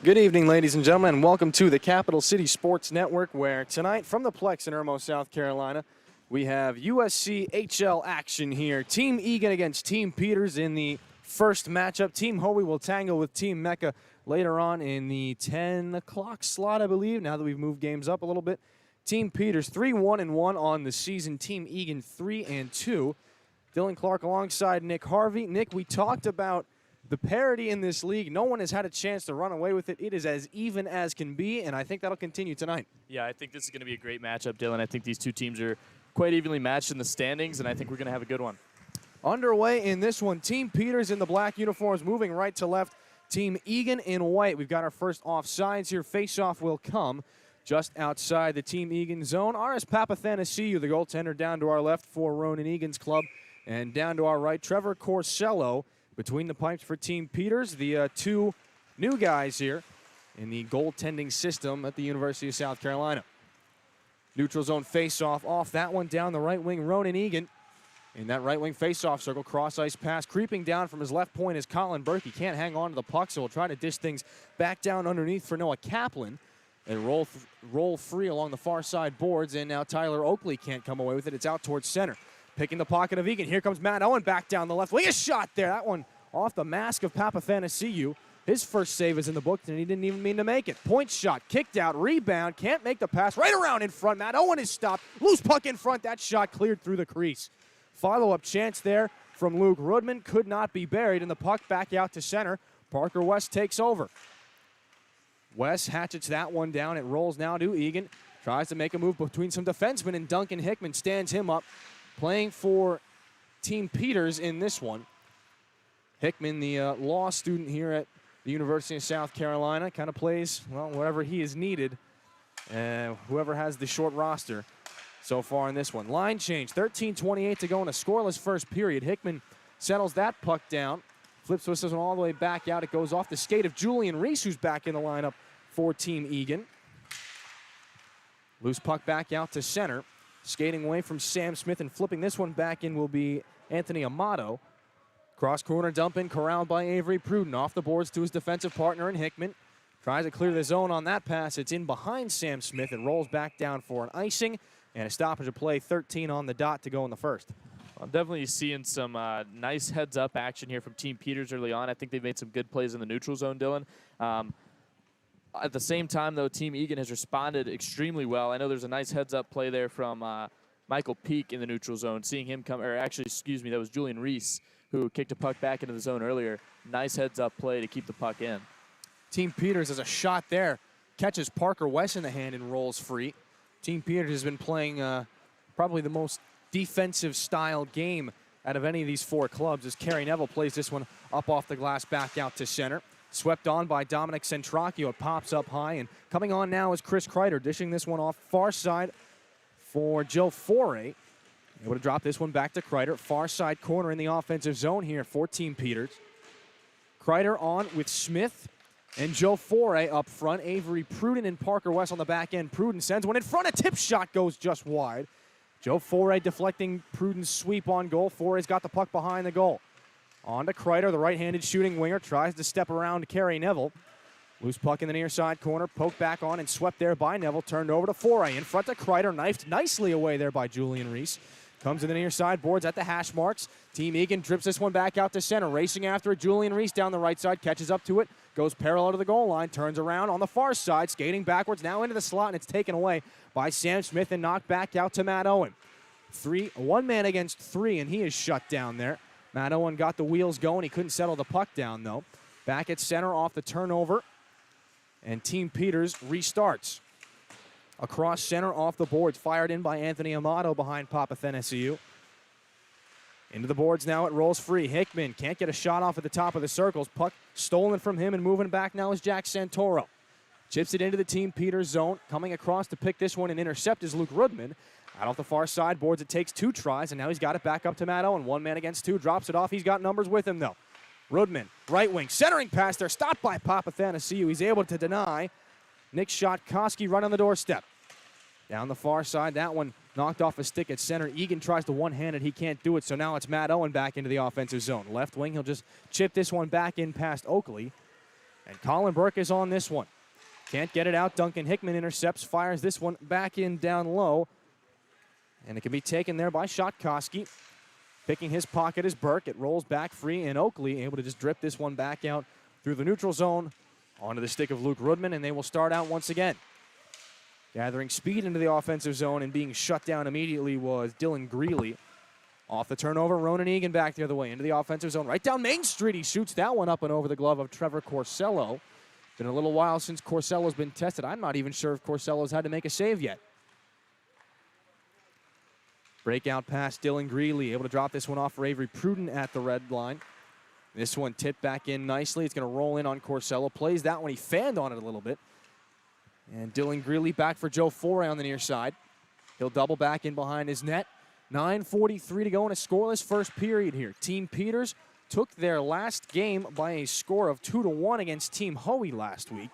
Good evening, ladies and gentlemen, and welcome to the Capital City Sports Network, where tonight from the Plex in Irmo, South Carolina, we have USCHL action here. Team Egan against Team Peters in the first matchup. Team Hoey will tangle with Team Mecca later on in the 10 o'clock slot, I believe, now that we've moved games up a little bit. Team Peters 3-1-1 on the season. Team Egan 3-2. Dillon Clark alongside Nick Harvey. Nick, we talked about the parity in this league. No one has had a chance to run away with it. It is as even as can be, and I think that'll continue tonight. Yeah, I think this is going to be a great matchup, Dylan. I think these two teams are quite evenly matched in the standings, and I think we're going to have a good one. Underway in this one, Team Peters in the black uniforms moving right to left. Team Egan in white. We've got our first offsides here. Face-off will come just outside the Team Egan zone. R.S. Papathanasiou, the goaltender, down to our left for Ronan Egan's club. And down to our right, Trevor Corsello between the pipes for Team Peters. The two new guys here in the goaltending system at the University of South Carolina. Neutral zone face-off off that one down the right wing, Ronan Egan. In that right wing face-off circle, cross-ice pass. Creeping down from his left point is Colin Burke. He can't hang on to the puck, so he'll try to dish things back down underneath for Noah Kaplan. And roll free along the far side boards, and now Tyler Oakley can't come away with it. It's out towards center. Picking the pocket of Egan. Here comes Matt Owen back down the left wing. A shot there. That one off the mask of Papathanasiou. His first save is in the book, and he didn't even mean to make it. Point shot, kicked out, rebound, can't make the pass. Right around in front. Matt Owen is stopped. Loose puck in front. That shot cleared through the crease. Follow-up chance there from Luke Rudman. Could not be buried, and the puck back out to center. Parker West takes over. West hatchets that one down. It rolls now to Egan. Tries to make a move between some defensemen, and Duncan Hickman stands him up. Playing for Team Peters in this one. Hickman, the law student here at the University of South Carolina, kind of plays, well, wherever he is needed. Whoever has the short roster so far in this one. Line change, 13:28 to go in a scoreless first period. Hickman settles that puck down. Flips this one all the way back out. It goes off the skate of Julian Reese, who's back in the lineup for Team Egan. Loose puck back out to center. Skating away from Sam Smith and flipping this one back in will be Anthony Amato. Cross corner dump in, corralled by Avery Pruden. Off the boards to his defensive partner in Hickman. Tries to clear the zone on that pass. It's in behind Sam Smith. It rolls back down for an icing and a stoppage of play. 13 on the dot to go in the first. I'm definitely seeing some nice heads-up action here from Team Peters early on. I think they've made some good plays in the neutral zone, Dylan. At the same time, though, Team Egan has responded extremely well. I know there's a nice heads-up play there from Michael Peak in the neutral zone. Seeing him come, or actually, excuse me, that was Julian Reese who kicked a puck back into the zone earlier. Nice heads-up play to keep the puck in. Team Peters has a shot there. Catches Parker West in the hand and rolls free. Team Peters has been playing probably the most defensive-style game out of any of these four clubs as Kerry Neville plays this one up off the glass back out to center. Swept on by Dominic Centracchio. It pops up high, and coming on now is Chris Kreider, dishing this one off far side for Joe Foray. Able to drop this one back to Kreider. Far side corner in the offensive zone here for Team Peters. Kreider on with Smith and Joe Foray up front. Avery Pruden and Parker West on the back end. Pruden sends one in front. A tip shot goes just wide. Joe Foray deflecting Pruden's sweep on goal. Foray's got the puck behind the goal. On to Kreider, the right-handed shooting winger, tries to step around to Kerry Neville. Loose puck in the near side corner, poked back on and swept there by Neville, turned over to Foray. In front to Kreider, knifed nicely away there by Julian Reese. Comes to the near side boards at the hash marks. Team Egan drips this one back out to center, racing after it. Julian Reese down the right side, catches up to it, goes parallel to the goal line, turns around on the far side, skating backwards, now into the slot, and it's taken away by Sam Smith and knocked back out to Matt Owen. One man against three, and he is shut down there. Matt Owen got the wheels going. He couldn't settle the puck down, though. Back at center off the turnover. And Team Peters restarts. Across center off the boards. Fired in by Anthony Amato behind Papathanasiou. Into the boards now. It rolls free. Hickman can't get a shot off at the top of the circles. Puck stolen from him, and moving back now is Jack Santoro. Chips it into the Team Peters zone. Coming across to pick this one and intercept is Luke Rudman. Out off the far side, boards it takes two tries, and now he's got it back up to Matt Owen. One man against two, drops it off. He's got numbers with him, though. Rudman, right wing, centering pass there, stopped by Papathanasiou. He's able to deny. Nick Shotkoski right on the doorstep. Down the far side, that one knocked off a stick at center. Egan tries to one-hand it. He can't do it, so now it's Matt Owen back into the offensive zone. Left wing, he'll just chip this one back in past Oakley. And Colin Burke is on this one. Can't get it out. Duncan Hickman intercepts, fires this one back in down low. And it can be taken there by Shotkoski. Picking his pocket is Burke. It rolls back free, and Oakley able to just drip this one back out through the neutral zone onto the stick of Luke Rudman, and they will start out once again. Gathering speed into the offensive zone and being shut down immediately was Dillon Greeley. Off the turnover, Ronan Egan back the other way into the offensive zone. Right down Main Street, he shoots that one up and over the glove of Trevor Corsello. Been a little while since Corsello's been tested. I'm not even sure if Corsello's had to make a save yet. Breakout pass, Dillon Greeley able to drop this one off for Avery Pruden at the red line. This one tipped back in nicely. It's going to roll in on Corsello. Plays that one. He fanned on it a little bit. And Dillon Greeley back for Joe Foray on the near side. He'll double back in behind his net. 9:43 to go in a scoreless first period here. Team Peters took their last game by a score of 2-1 against Team Hoey last week.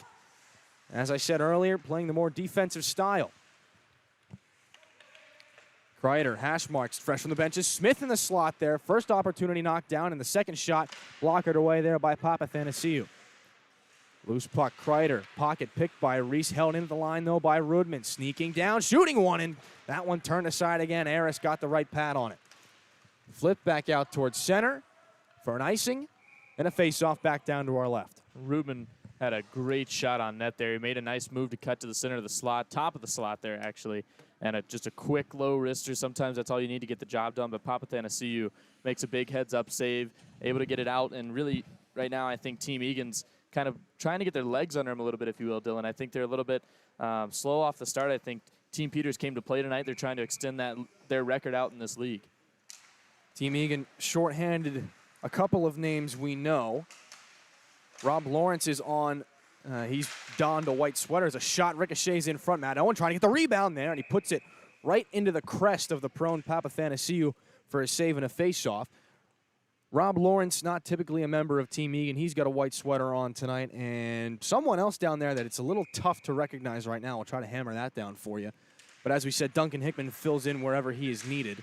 As I said earlier, playing the more defensive style. Kreider, hash marks, fresh from the benches. Smith in the slot there. First opportunity knocked down, and the second shot blockered away there by Papathanassiou. Loose puck, Kreider. Pocket picked by Reese, held into the line, though, by Rudman. Sneaking down, shooting one, and that one turned aside again. Harris got the right pad on it. Flip back out towards center for an icing, and a face-off back down to our left. Rudman had a great shot on net there. He made a nice move to cut to the center of the slot, top of the slot there, actually. And just a quick low wrister. Sometimes that's all you need to get the job done. But Papathanassiou makes a big heads-up save, able to get it out. And really, right now, I think Team Egan's kind of trying to get their legs under him a little bit, if you will, Dillon. I think they're a little bit slow off the start. I think Team Peters came to play tonight. They're trying to extend their record out in this league. Team Egan shorthanded a couple of names we know. Rob Lawrence is on. He's donned a white sweater as a shot ricochets in front. Matt Owen trying to get the rebound there, and he puts it right into the crest of the prone Papathanassiou for a save and a face-off. Rob Lawrence, not typically a member of Team Egan. He's got a white sweater on tonight, and someone else down there that it's a little tough to recognize right now. I'll try to hammer that down for you. But as we said, Duncan Hickman fills in wherever he is needed.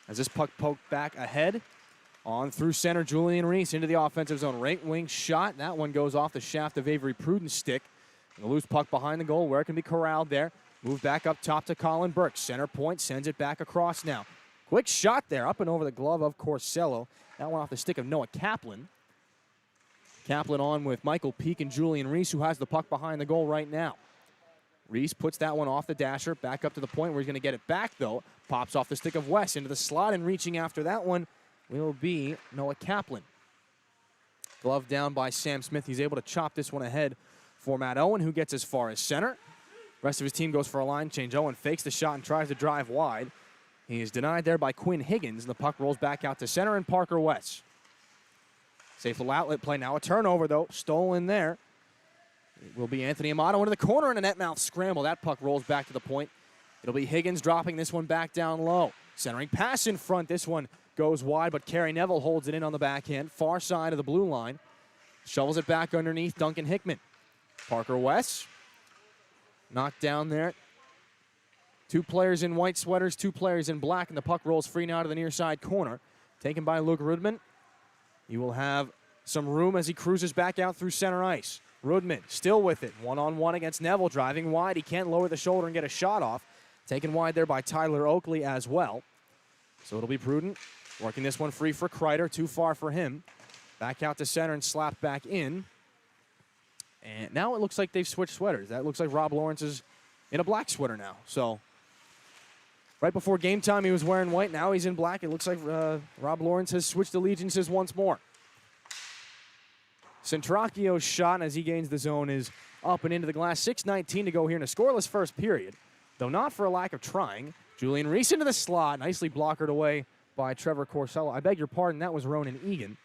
As this puck poked back ahead, on through center, Julian Reese into the offensive zone. Right wing shot. That one goes off the shaft of Avery Pruden's stick. And a loose puck behind the goal where it can be corralled there. Move back up top to Colin Burke. Center point, sends it back across now. Quick shot there, up and over the glove of Corsello. That one off the stick of Noah Kaplan. Kaplan on with Michael Peak and Julian Reese, who has the puck behind the goal right now. Reese puts that one off the dasher, back up to the point where he's going to get it back, though. Pops off the stick of West into the slot, and reaching after that one will be Noah Kaplan. Glove down by Sam Smith. He's able to chop this one ahead for Matt Owen, who gets as far as center. Rest of his team goes for a line change. Owen fakes the shot and tries to drive wide. He is denied there by Quinn Higgins, and the puck rolls back out to center and Parker West. Safe little outlet play. Now a turnover, though. Stolen there. It will be Anthony Amato into the corner and a net mouth scramble. That puck rolls back to the point. It'll be Higgins dropping this one back down low. Centering pass in front. This one goes wide, but Kerry Neville holds it in on the backhand. Far side of the blue line. Shovels it back underneath Duncan Hickman. Parker West. Knocked down there. Two players in white sweaters, two players in black, and the puck rolls free now to the near side corner. Taken by Luke Rudman. He will have some room as he cruises back out through center ice. Rudman still with it. One-on-one against Neville, driving wide. He can't lower the shoulder and get a shot off. Taken wide there by Tyler Oakley as well. So it'll be Pruden working this one free for Kreider. Too far for him. Back out to center and slapped back in. And now it looks like they've switched sweaters. That looks like Rob Lawrence is in a black sweater now. So right before game time, he was wearing white. Now he's in black. It looks like Rob Lawrence has switched allegiances once more. Centracchio's shot as he gains the zone is up and into the glass. 6:19 to go here in a scoreless first period, though not for a lack of trying. Julian Reese into the slot, nicely blockered away by Trevor Corsello. I beg your pardon, that was Ronan Egan.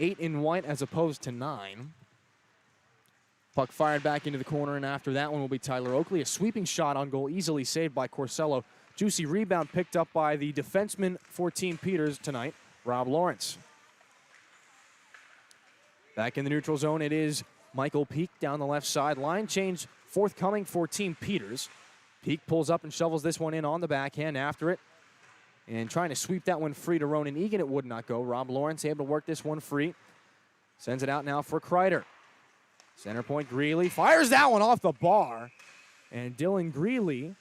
8 in white as opposed to 9. Puck fired back into the corner, and after that one will be Tyler Oakley. A sweeping shot on goal, easily saved by Corsello. Juicy rebound picked up by the defenseman for Team Peters tonight, Rob Lawrence. Back in the neutral zone, it is Michael Peak down the left side. Line change forthcoming for Team Peters. Peak pulls up and shovels this one in on the backhand after it. And trying to sweep that one free to Ronan Egan, it would not go. Rob Lawrence able to work this one free. Sends it out now for Kreider. Center point, Greeley fires that one off the bar. And Dillon Greeley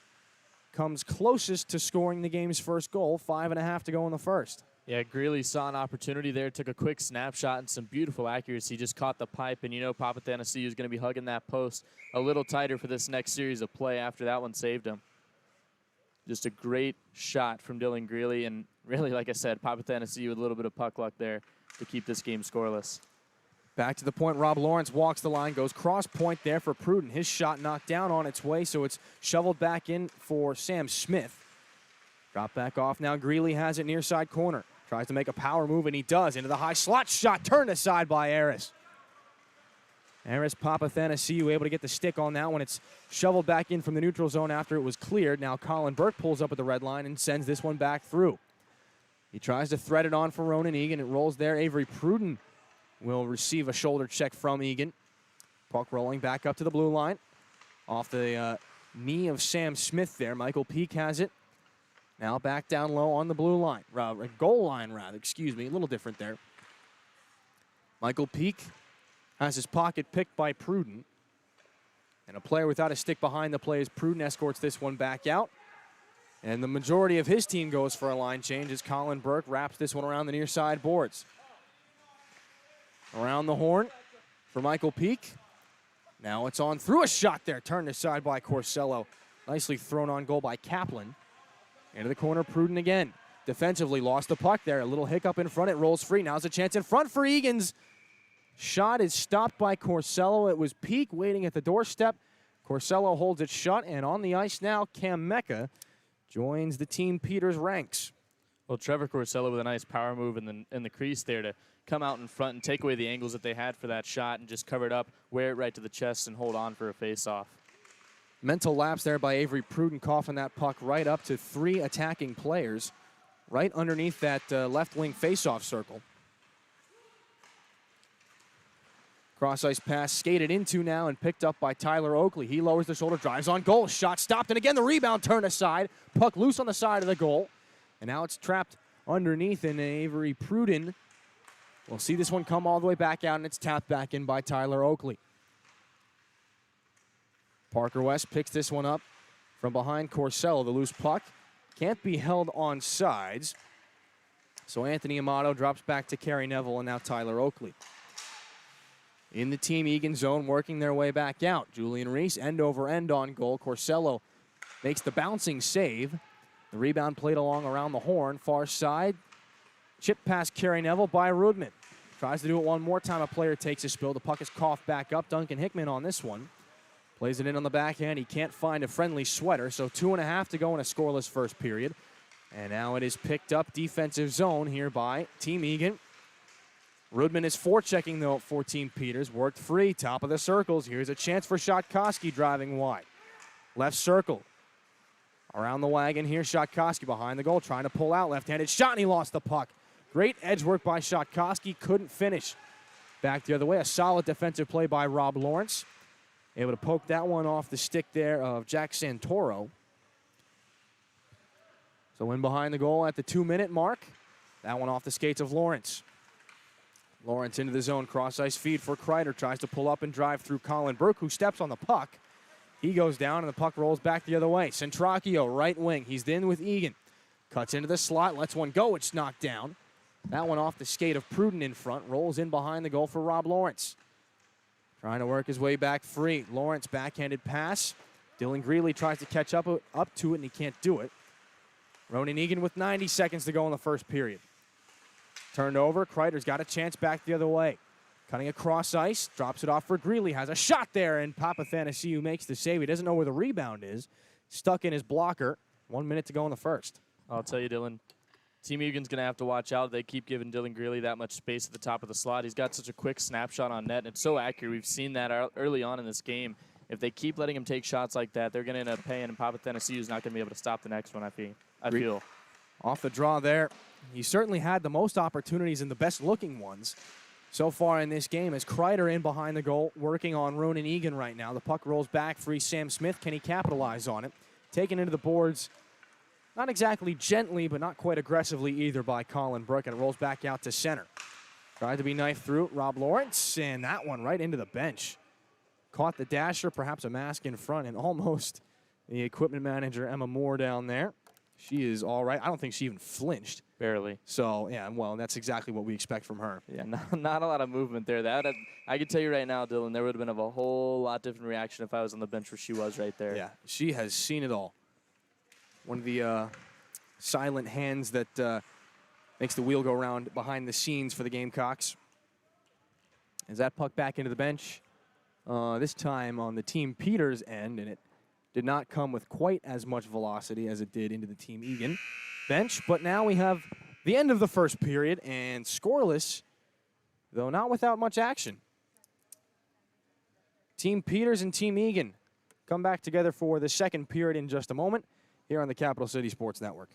comes closest to scoring the game's first goal. 5.5 to go in the first. Yeah, Greeley saw an opportunity there, took a quick snapshot and some beautiful accuracy, just caught the pipe, and you know Papathanassiou is going to be hugging that post a little tighter for this next series of play after that one saved him. Just a great shot from Dillon Greeley, and really, like I said, Papathanassiou with a little bit of puck luck there to keep this game scoreless. Back to the point, Rob Lawrence walks the line, goes cross point there for Pruden. His shot knocked down on its way, so it's shoveled back in for Sam Smith. Drop back off now, Greeley has it near side corner. Tries to make a power move, and he does. Into the high slot shot, turned aside by Aris. Aris Papathanassiou able to get the stick on that one. It's shoveled back in from the neutral zone after it was cleared. Now Colin Burke pulls up at the red line and sends this one back through. He tries to thread it on for Ronan Egan. It rolls there. Avery Pruden will receive a shoulder check from Egan. Puck rolling back up to the blue line. Off the knee of Sam Smith there. Michael Peake has it. Now back down low on the blue line. Goal line, rather. Excuse me. A little different there. Michael Peake has his pocket picked by Pruden. And a player without a stick behind the play as Pruden escorts this one back out. And the majority of his team goes for a line change as Colin Burke wraps this one around the near side boards. Around the horn for Michael Peake. Now it's on through a shot there. Turned aside by Corsello. Nicely thrown on goal by Kaplan. Into the corner, Pruden again. Defensively lost the puck there. A little hiccup in front. It rolls free. Now's a chance in front for Egan's. Shot is stopped by Corsello. It was Peake waiting at the doorstep. Corsello holds it shut. And on the ice now, Cam Mecca joins the Team Peters ranks. Well, Trevor Corsello with a nice power move in the crease there to come out in front and take away the angles that they had for that shot and just cover it up, wear it right to the chest, and hold on for a face-off. Mental lapse there by Avery Pruden, coughing that puck right up to 3 attacking players right underneath that left wing faceoff circle. Cross ice pass skated into now and picked up by Tyler Oakley. He lowers the shoulder, drives on goal, shot stopped, and again the rebound turned aside. Puck loose on the side of the goal, and now it's trapped underneath, and Avery Pruden will see this one come all the way back out, and it's tapped back in by Tyler Oakley. Parker West picks this one up from behind Corsello. The loose puck can't be held on sides. So Anthony Amato drops back to Kerry Neville, and now Tyler Oakley. In the Team Egan zone, working their way back out. Julian Reese, end over end on goal. Corsello makes the bouncing save. The rebound played along around the horn. Far side. Chip past Kerry Neville by Rudman. Tries to do it one more time. A player takes a spill. The puck is coughed back up. Duncan Hickman on this one. Plays it in on the backhand. He can't find a friendly sweater, so 2.5 to go in a scoreless first period. And now it is picked up defensive zone here by Team Egan. Rudman is forechecking, though, for Team Peters. Worked free, top of the circles. Here's a chance for Shotkoski driving wide. Left circle. Around the wagon here, Shotkoski behind the goal, trying to pull out. Left-handed shot, and he lost the puck. Great edge work by Shotkoski. Couldn't finish. Back the other way, a solid defensive play by Rob Lawrence. Able to poke that one off the stick there of Jack Santoro. So in behind the goal at the 2-minute mark. That one off the skates of Lawrence. Lawrence into the zone, cross-ice feed for Kreider. Tries to pull up and drive through Colin Burke, who steps on the puck. He goes down, and the puck rolls back the other way. Centracchio, right wing. He's in with Egan. Cuts into the slot, lets one go. It's knocked down. That one off the skate of Pruden in front. Rolls in behind the goal for Rob Lawrence. Trying to work his way back free. Lawrence backhanded pass. Dillon Greeley tries to catch up to it, and he can't do it. Ronan Egan with 90 seconds to go in the first period. Turned over. Kreider's got a chance back the other way. Cutting across ice. Drops it off for Greeley. Has a shot there, and Papathanassiou makes the save. He doesn't know where the rebound is. Stuck in his blocker. 1 minute to go in the first. I'll tell you, Dylan, Team Egan's going to have to watch out. They keep giving Dillon Greeley that much space at the top of the slot. He's got such a quick snapshot on net, and it's so accurate. We've seen that early on in this game. If they keep letting him take shots like that, they're going to end up paying, and Papathanassiou is not going to be able to stop the next one, I feel. Off the draw there. He certainly had the most opportunities and the best-looking ones so far in this game as Kreider in behind the goal, working on Ronan Egan right now. The puck rolls back, free Sam Smith. Can he capitalize on it? Taken into the boards, not exactly gently, but not quite aggressively either by Colin Burke, and it rolls back out to center. Tried to be knifed through Rob Lawrence, and that one right into the bench. caught the dasher, perhaps a mask in front, and almost the equipment manager, Emma Moore, down there. She is all right. I don't think she even flinched. Barely. So, yeah, well, that's exactly what we expect from her. Yeah, not a lot of movement there. I can tell you right now, Dillon, there would have been a whole lot different reaction if I was on the bench where she was right there. Yeah, she has seen it all. One of the silent hands that makes the wheel go round behind the scenes for the Gamecocks. Is that puck back into the bench? This time on the Team Peters end, and it did not come with quite as much velocity as it did into the Team Egan bench. But now we have the end of the first period and scoreless, though not without much action. Team Peters and Team Egan come back together for the second period in just a moment here on the Capital City Sports Network.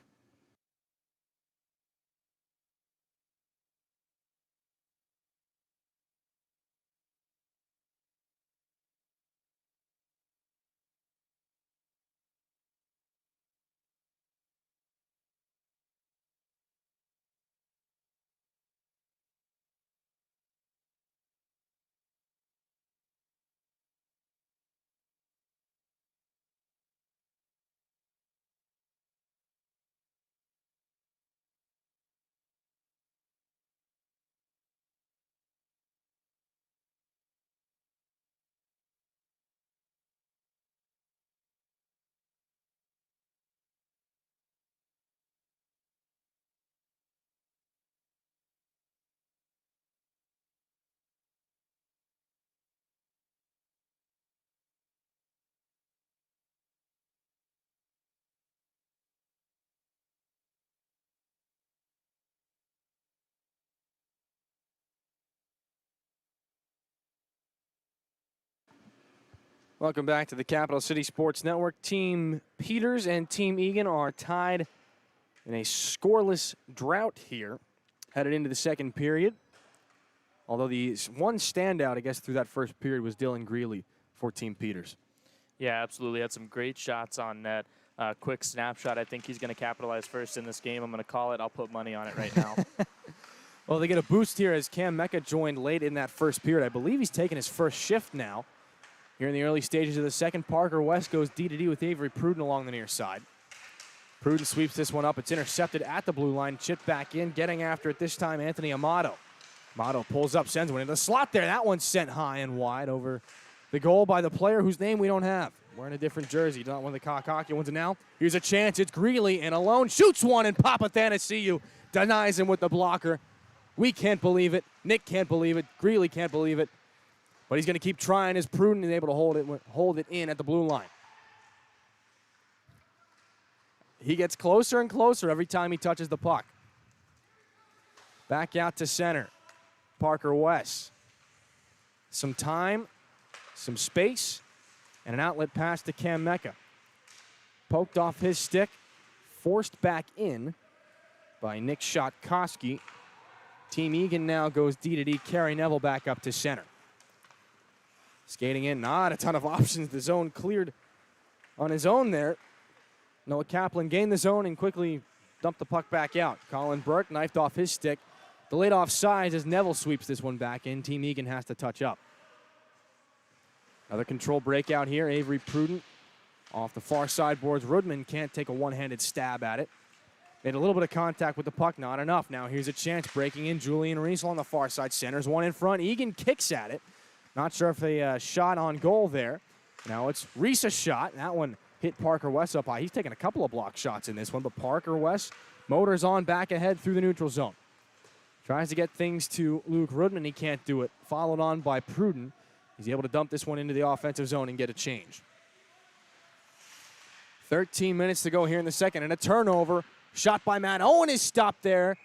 Welcome back to the Capital City Sports Network. Team Peters and Team Egan are tied in a scoreless drought here, headed into the second period. Although the one standout, I guess, through that first period was Dillon Greeley for Team Peters. Yeah, absolutely. Had some great shots on net. Quick snapshot. I think he's going to capitalize first in this game. I'm going to call it. I'll put money on it right now. Well, they get a boost here as Cam Mecca joined late in that first period. I believe he's taken his first shift now. Here in the early stages of the second, Parker West goes D-to-D with Avery Pruden along the near side. Pruden sweeps this one up. It's intercepted at the blue line. Chipped back in. Getting after it this time, Anthony Amato. Amato pulls up, sends one into the slot there. That one's sent high and wide over the goal by the player whose name we don't have. Wearing a different jersey. Not one of the cocky ones. And now here's a chance. It's Greeley and alone. Shoots one, and Papa Thanasiou denies him with the blocker. We can't believe it. Nick can't believe it. Greeley can't believe it. But he's going to keep trying as Pruden is able to hold it in at the blue line. He gets closer and closer every time he touches the puck. Back out to center. Parker West. Some time, some space, and an outlet pass to Cam Mecca. Poked off his stick, forced back in by Nick Shotkoski. Team Egan now goes D-to-D. Kerry Neville back up to center. Skating in, not a ton of options. The zone cleared on his own there. Noah Kaplan gained the zone and quickly dumped the puck back out. Colin Burke knifed off his stick. Delayed offsides as Neville sweeps this one back in. Team Egan has to touch up. Another control breakout here. Avery Pruden off the far side boards. Rudman can't take a one-handed stab at it. Made a little bit of contact with the puck, not enough. Now here's a chance, breaking in. Julian Riesel on the far side. Centers one in front. Egan kicks at it. Not sure if a shot on goal there. Now it's Reese's shot. That one hit Parker West up high. He's taken a couple of block shots in this one, but Parker West motors on back ahead through the neutral zone. Tries to get things to Luke Rudman. He can't do it. Followed on by Pruden. He's able to dump this one into the offensive zone and get a change. 13 minutes to go here in the second, and a turnover. Shot by Matt Owen is stopped there.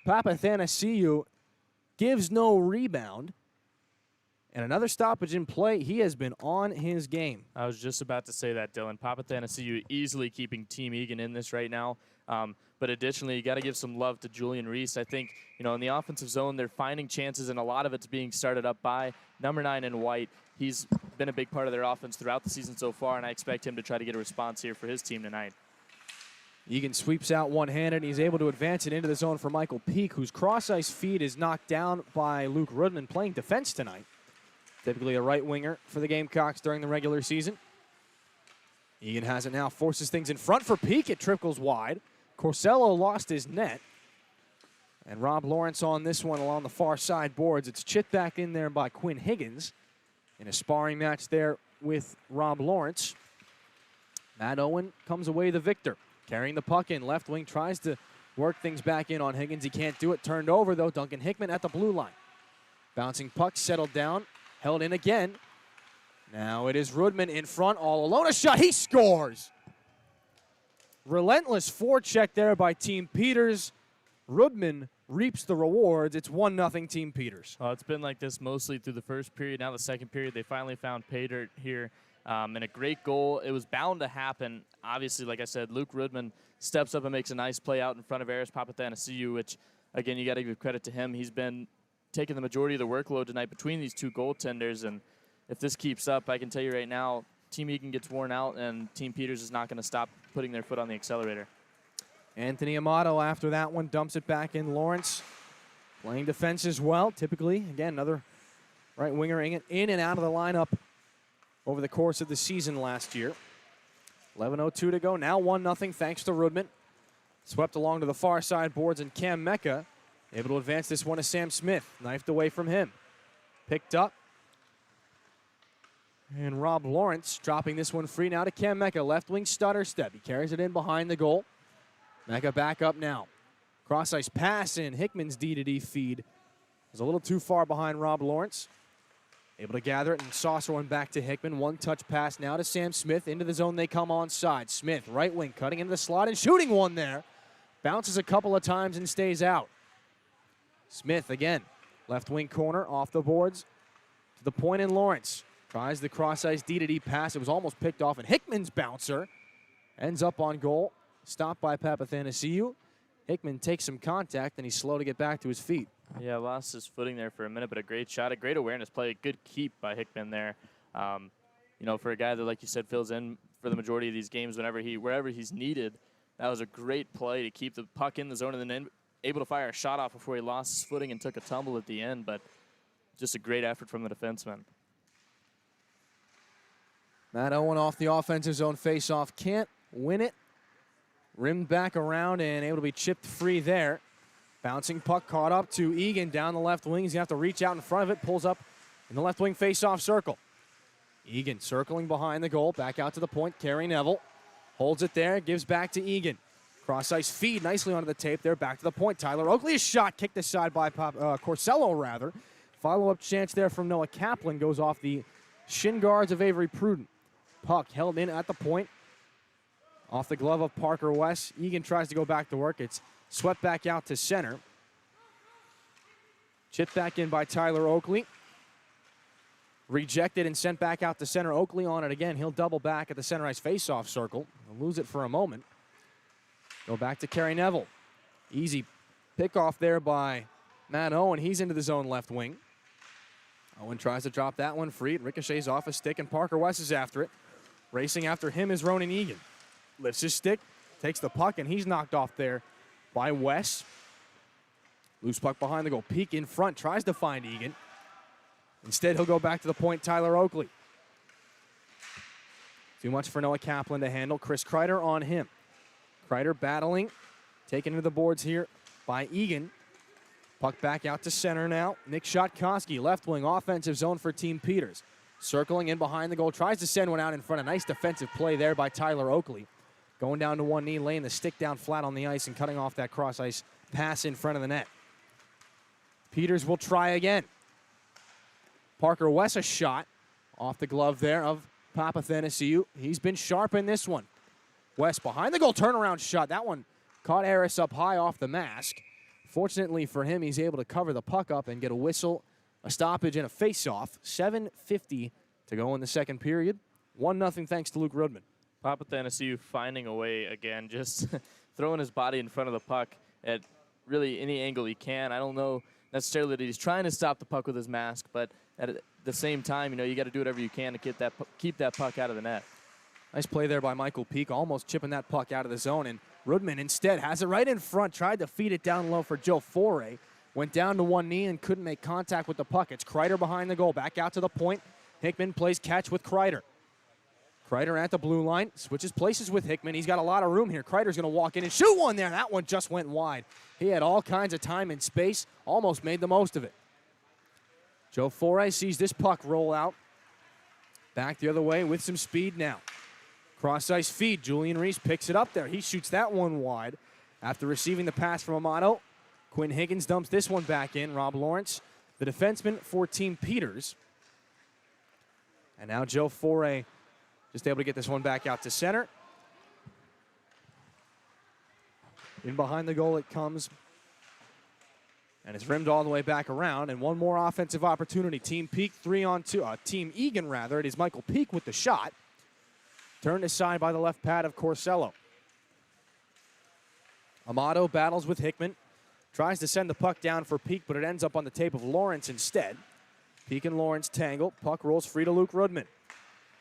Papa Thanasiou gives no rebound. And another stoppage in play. He has been on his game. I was just about to say that, Dillon. Papa Thanasiou easily keeping Team Egan in this right now. But additionally, you got to give some love to Julian Reese. I think, in the offensive zone, they're finding chances, and a lot of it's being started up by number 9 in White. He's been a big part of their offense throughout the season so far, and I expect him to try to get a response here for his team tonight. Egan sweeps out one-handed, and he's able to advance it into the zone for Michael Peak, whose cross-ice feed is knocked down by Luke Rudman, playing defense tonight. Typically a right winger for the Gamecocks during the regular season. Egan has it now, forces things in front for Peak. It trickles wide. Corsello lost his net. And Rob Lawrence on this one along the far side boards. It's chipped back in there by Quinn Higgins in a sparring match there with Rob Lawrence. Matt Owen comes away the victor. Carrying the puck in, left wing tries to work things back in on Higgins. He can't do it. Turned over, though. Duncan Hickman at the blue line. Bouncing puck, settled down, held in again. Now it is Rudman in front, all alone. A shot, he scores! Relentless forecheck there by Team Peters. Rudman reaps the rewards. It's 1-0 Team Peters. Well, it's been like this mostly through the first period. Now the second period, they finally found pay dirt here. And a great goal. It was bound to happen. Obviously, like I said, Luke Rudman steps up and makes a nice play out in front of Aris Papathanassiou, which, again, you got to give credit to him. He's been taking the majority of the workload tonight between these two goaltenders. And if this keeps up, I can tell you right now, Team Egan gets worn out, and Team Peters is not going to stop putting their foot on the accelerator. Anthony Amato after that one dumps it back in. Lawrence playing defense as well. Typically, again, another right winger in and out of the lineup over the course of the season last year. 11:02 to go. Now 1-0 thanks to Rudman. Swept along to the far side boards, and Cam Mecca able to advance this one to Sam Smith. Knifed away from him. Picked up. And Rob Lawrence dropping this one free now to Cam Mecca. Left wing stutter step. He carries it in behind the goal. Mecca back up now. Cross ice pass in. Hickman's D-to-D feed is a little too far behind Rob Lawrence. Able to gather it and saucer one back to Hickman. One touch pass now to Sam Smith. Into the zone they come on side. Smith, right wing, cutting into the slot and shooting one there. Bounces a couple of times and stays out. Smith again. Left wing corner off the boards to the point in Lawrence. Tries the cross ice D-to-D pass. It was almost picked off, and Hickman's bouncer ends up on goal. Stopped by Papathanassiou. Hickman takes some contact, and he's slow to get back to his feet. Yeah, lost his footing there for a minute, but a great shot, a great awareness play, a good keep by Hickman there. You know, for a guy that, like you said, fills in for the majority of these games wherever he's needed, that was a great play to keep the puck in the zone and then able to fire a shot off before he lost his footing and took a tumble at the end, but just a great effort from the defenseman. Matt Owen off the offensive zone faceoff. Can't win it. Rimmed back around and able to be chipped free there. Bouncing puck caught up to Egan down the left wing. He's going to have to reach out in front of it. Pulls up in the left wing faceoff circle. Egan circling behind the goal. Back out to the point. Kerry Neville holds it there. Gives back to Egan. Cross ice feed nicely onto the tape there. Back to the point. Tyler Oakley's shot kicked aside by Corsello rather. Follow-up chance there from Noah Kaplan goes off the shin guards of Avery Prudent. Puck held in at the point. Off the glove of Parker West. Egan tries to go back to work. It's swept back out to center. Chipped back in by Tyler Oakley. Rejected and sent back out to center. Oakley on it again. He'll double back at the center ice faceoff circle. He'll lose it for a moment. Go back to Kerry Neville. Easy pickoff there by Matt Owen. He's into the zone left wing. Owen tries to drop that one free. It ricochets off a stick, and Parker West is after it. Racing after him is Ronan Egan. Lifts his stick, takes the puck, and he's knocked off there by West. Loose puck behind the goal. Peak in front, tries to find Egan. Instead, he'll go back to the point, Tyler Oakley. Too much for Noah Kaplan to handle. Chris Kreider on him. Kreider battling, taken to the boards here by Egan. Puck back out to center now. Nick Shotkowski, left wing, offensive zone for Team Peters. Circling in behind the goal, tries to send one out in front. A nice defensive play there by Tyler Oakley. Going down to one knee, laying the stick down flat on the ice and cutting off that cross ice pass in front of the net. Peters will try again. Parker West a shot off the glove there of Papathanassiou. He's been sharp in this one. West behind the goal, turnaround shot. That one caught Aris up high off the mask. Fortunately for him, he's able to cover the puck up and get a whistle, a stoppage, and a face-off. 7:50 to go in the second period. 1-0 thanks to Luke Rudman. Papathanassiou finding a way again, just throwing his body in front of the puck at really any angle he can. I don't know necessarily that he's trying to stop the puck with his mask, but at the same time, you know, you got to do whatever you can to keep that puck out of the net. Nice play there by Michael Peak, almost chipping that puck out of the zone, and Rudman instead has it right in front, tried to feed it down low for Joe Foray. Went down to one knee and couldn't make contact with the puck. It's Kreider behind the goal. Back out to the point. Hickman plays catch with Kreider. Kreider at the blue line. Switches places with Hickman. He's got a lot of room here. Kreider's going to walk in and shoot one there. That one just went wide. He had all kinds of time and space. Almost made the most of it. Joe Foray sees this puck roll out. Back the other way with some speed now. Cross-ice feed. Julian Reese picks it up there. He shoots that one wide. After receiving the pass from Amato, Quinn Higgins dumps this one back in. Rob Lawrence, the defenseman for Team Peters. And now Joe Foray just able to get this one back out to center. In behind the goal it comes. And it's rimmed all the way back around. And one more offensive opportunity. Team Peak 3-on-2. Team Egan, rather. It is Michael Peak with the shot. Turned aside by the left pad of Corsello. Amato battles with Hickman. Tries to send the puck down for Peak, but it ends up on the tape of Lawrence instead. Peak and Lawrence tangle. Puck rolls free to Luke Rudman.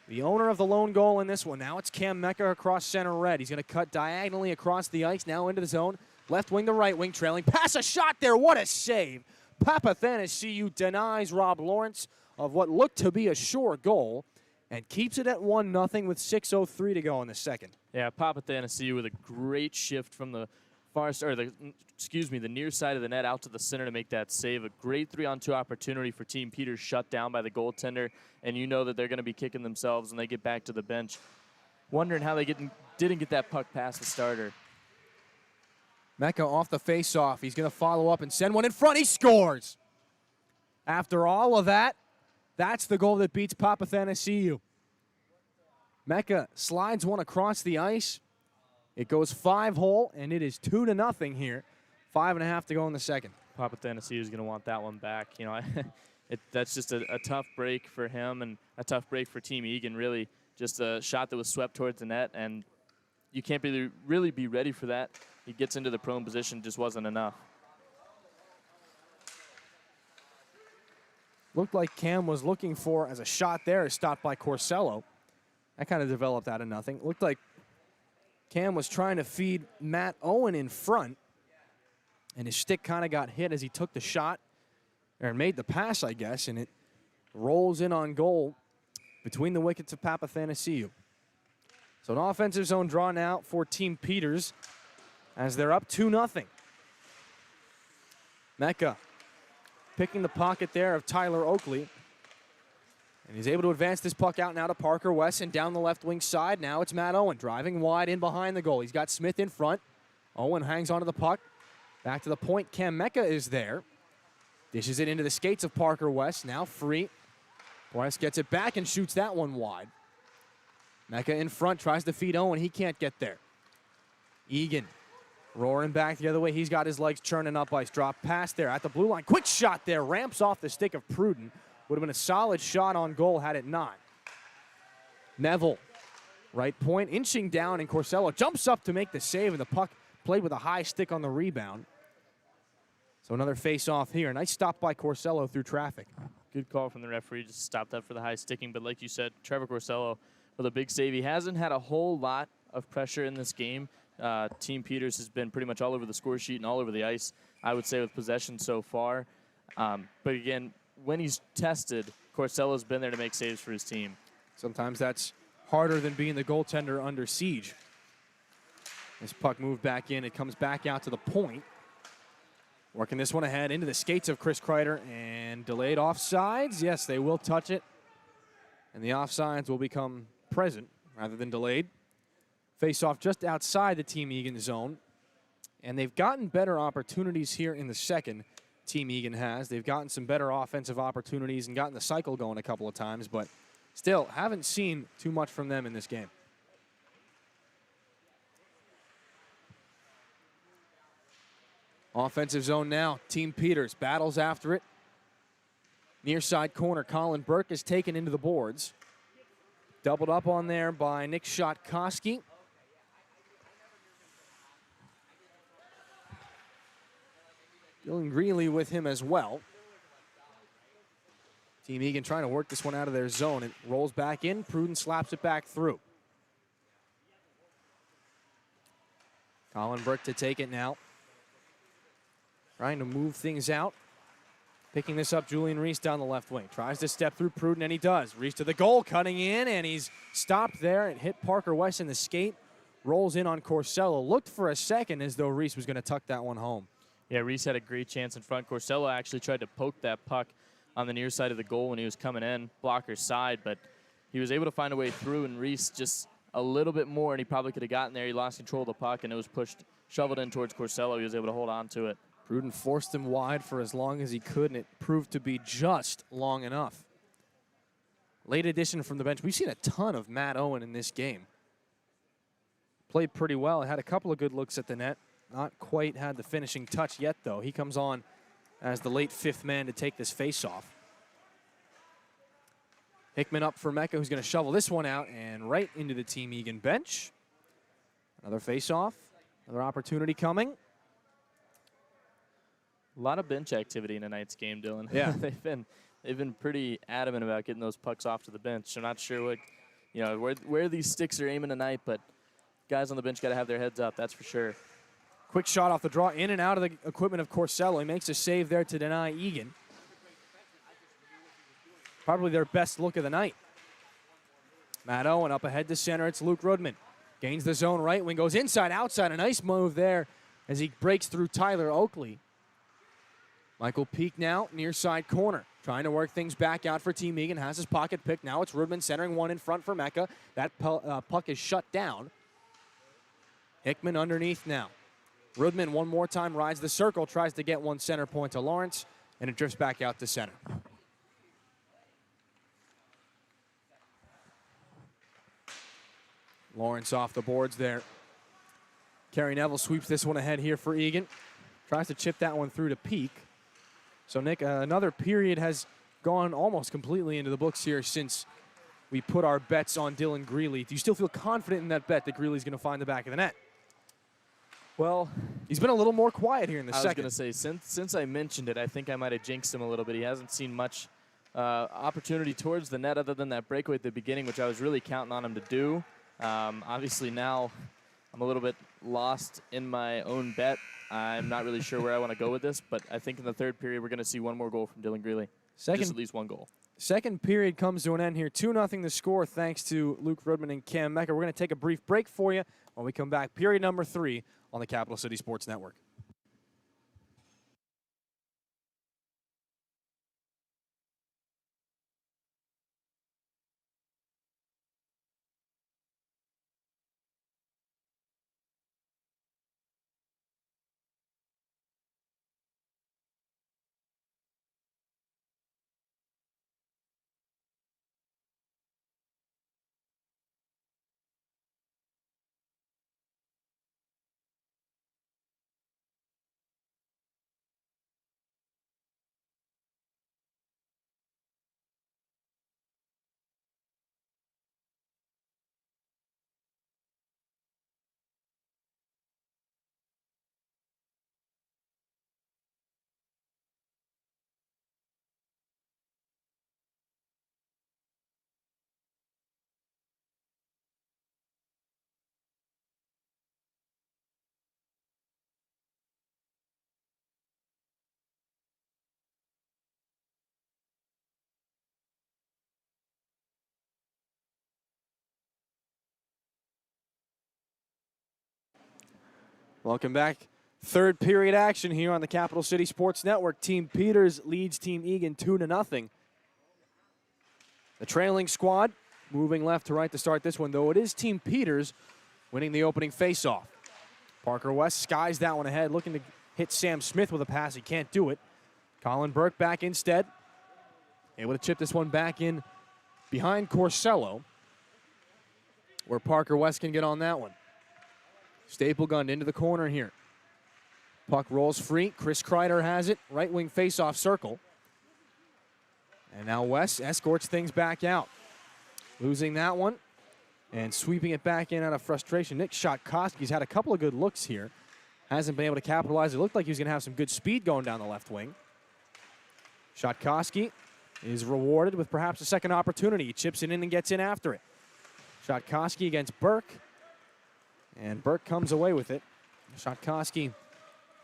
The owner of the lone goal in this one. Now it's Cam Mecca across center red. He's going to cut diagonally across the ice, now into the zone. Left wing to right wing, trailing. Pass a shot there. What a save. Papathanassiou denies Rob Lawrence of what looked to be a sure goal and keeps it at 1-0 with 6:03 to go in the second. Yeah, Papathanassiou with a great shift from the the near side of the net out to the center to make that save. A great 3-on-2 opportunity for Team Peters, shut down by the goaltender, and you know that they're going to be kicking themselves when they get back to the bench. Wondering how they didn't get that puck past the starter. Mecca off the face-off. He's going to follow up and send one in front. He scores. After all of that, that's the goal that beats Papathanassiou. Mecca slides one across the ice. It goes 5-hole, and it is 2-0 here. 5.5 to go in the second. Papathanassiou is going to want that one back. You know, that's just a tough break for him and a tough break for Team Egan, really. Just a shot that was swept towards the net, and you can't really be ready for that. He gets into the prone position, just wasn't enough. Looked like Cam was looking for, as a shot there is stopped by Corsello. That kind of developed out of nothing. Looked like Cam was trying to feed Matt Owen in front, and his stick kind of got hit as he took the shot, or made the pass, I guess, and it rolls in on goal between the wickets of Papathanassiou. So an offensive zone draw now for Team Peters as they're up 2-0. Mecca picking the pocket there of Tyler Oakley. And he's able to advance this puck out now to Parker Wesson down the left wing side. Now it's Matt Owen driving wide in behind the goal. He's got Smith in front. Owen hangs onto the puck. Back to the point. Cam Mecca is there. Dishes it into the skates of Parker West. Now free. West gets it back and shoots that one wide. Mecca in front tries to feed Owen. He can't get there. Egan roaring back the other way. He's got his legs churning up ice. Drop pass there at the blue line. Quick shot there. Ramps off the stick of Pruden. Would have been a solid shot on goal had it not. Neville, right point, inching down, and Corsello jumps up to make the save, and the puck played with a high stick on the rebound. So another face-off here. Nice stop by Corsello through traffic. Good call from the referee. Just stopped that for the high sticking. But like you said, Trevor Corsello with a big save. He hasn't had a whole lot of pressure in this game. Team Peters has been pretty much all over the score sheet and all over the ice, I would say, with possession so far. But again, when he's tested, Corsello's been there to make saves for his team. Sometimes that's harder than being the goaltender under siege. This puck moved back in. It comes back out to the point. Working this one ahead into the skates of Chris Kreider, and delayed offsides. Yes, they will touch it. And the offsides will become present rather than delayed. Face off just outside the Team Egan zone. And they've gotten better opportunities here in the second. Team Egan has. They've gotten some better offensive opportunities and gotten the cycle going a couple of times, but still haven't seen too much from them in this game. Offensive zone now. Team Peters battles after it. Near side corner, Colin Burke is taken into the boards. Doubled up on there by Nick Shotkowski. Dylan Greeley with him as well. Team Egan trying to work this one out of their zone. It rolls back in. Pruden slaps it back through. Colin Burke to take it now. trying to move things out. Picking this up, Julian Reese down the left wing. Tries to step through Pruden, and he does. Reese to the goal, cutting in, and he's stopped there. It hit Parker West in the skate. Rolls in on Corsello. Looked for a second as though Reese was going to tuck that one home. Yeah, Reese had a great chance in front. Corsello actually tried to poke that puck on the near side of the goal when he was coming in, blocker's side, but he was able to find a way through, and Reese just a little bit more, and he probably could have gotten there. He lost control of the puck, and it was pushed, shoveled in towards Corsello. He was able to hold on to it. Pruden forced him wide for as long as he could, and it proved to be just long enough. Late addition from the bench. We've seen a ton of Matt Owen in this game. Played pretty well. Had a couple of good looks at the net. Not quite had the finishing touch yet, though. He comes on as the late fifth man to take this face-off. Hickman up for Mecca, who's going to shovel this one out and right into the Team Egan bench. Another face-off. Another opportunity coming. A lot of bench activity in tonight's game, Dillon. Yeah. they've been pretty adamant about getting those pucks off to the bench. I'm not sure what where these sticks are aiming tonight, but guys on the bench got to have their heads up. That's for sure. Quick shot off the draw, in and out of the equipment of Corsello. He makes a save there to deny Egan. Probably their best look of the night. Matt Owen up ahead to center. It's Luke Rudman. Gains the zone right wing, goes inside, outside. A nice move there as he breaks through Tyler Oakley. Michael Peak now, near side corner. Trying to work things back out for Team Egan. Has his pocket pick. Now it's Rudman centering one in front for Mecca. That puck is shut down. Hickman underneath now. Rudman one more time rides the circle. Tries to get one center point to Lawrence. And it drifts back out to center. Lawrence off the boards there. Kerry Neville sweeps this one ahead here for Egan. Tries to chip that one through to Peak. So, Nick, another period has gone almost completely into the books here since we put our bets on Dillon Greeley. Do you still feel confident in that bet that Greeley's going to find the back of the net? Well, he's been a little more quiet here in the second. I was going to say, since I mentioned it, I think I might have jinxed him a little bit. He hasn't seen much opportunity towards the net other than that breakaway at the beginning, which I was really counting on him to do. Obviously now I'm a little bit lost in my own bet. I'm not really sure where I want to go with this, but I think in the third period we're going to see one more goal from Dillon Greeley. Just at least one goal. Second period comes to an end here. 2-0 the score thanks to Luke Rudman and Cam Mecca. We're going to take a brief break for you. When we come back, period number 3 on the Capital City Sports Network. Welcome back. Third period action here on the Capital City Sports Network. Team Peters leads Team Egan 2-0. The trailing squad moving left to right to start this one, though it is Team Peters winning the opening faceoff. Parker West skies that one ahead, looking to hit Sam Smith with a pass. He can't do it. Colin Burke back instead. Able to chip this one back in behind Corsello, where Parker West can get on that one. Staple gunned into the corner here. Puck rolls free. Chris Kreider has it. Right wing face-off circle. And now West escorts things back out. Losing that one and sweeping it back in out of frustration. Nick Shotkoski's had a couple of good looks here. Hasn't been able to capitalize. It looked like he was going to have some good speed going down the left wing. Shotkoski is rewarded with perhaps a second opportunity. He chips it in and gets in after it. Shotkoski against Burke. And Burke comes away with it. Shotkoski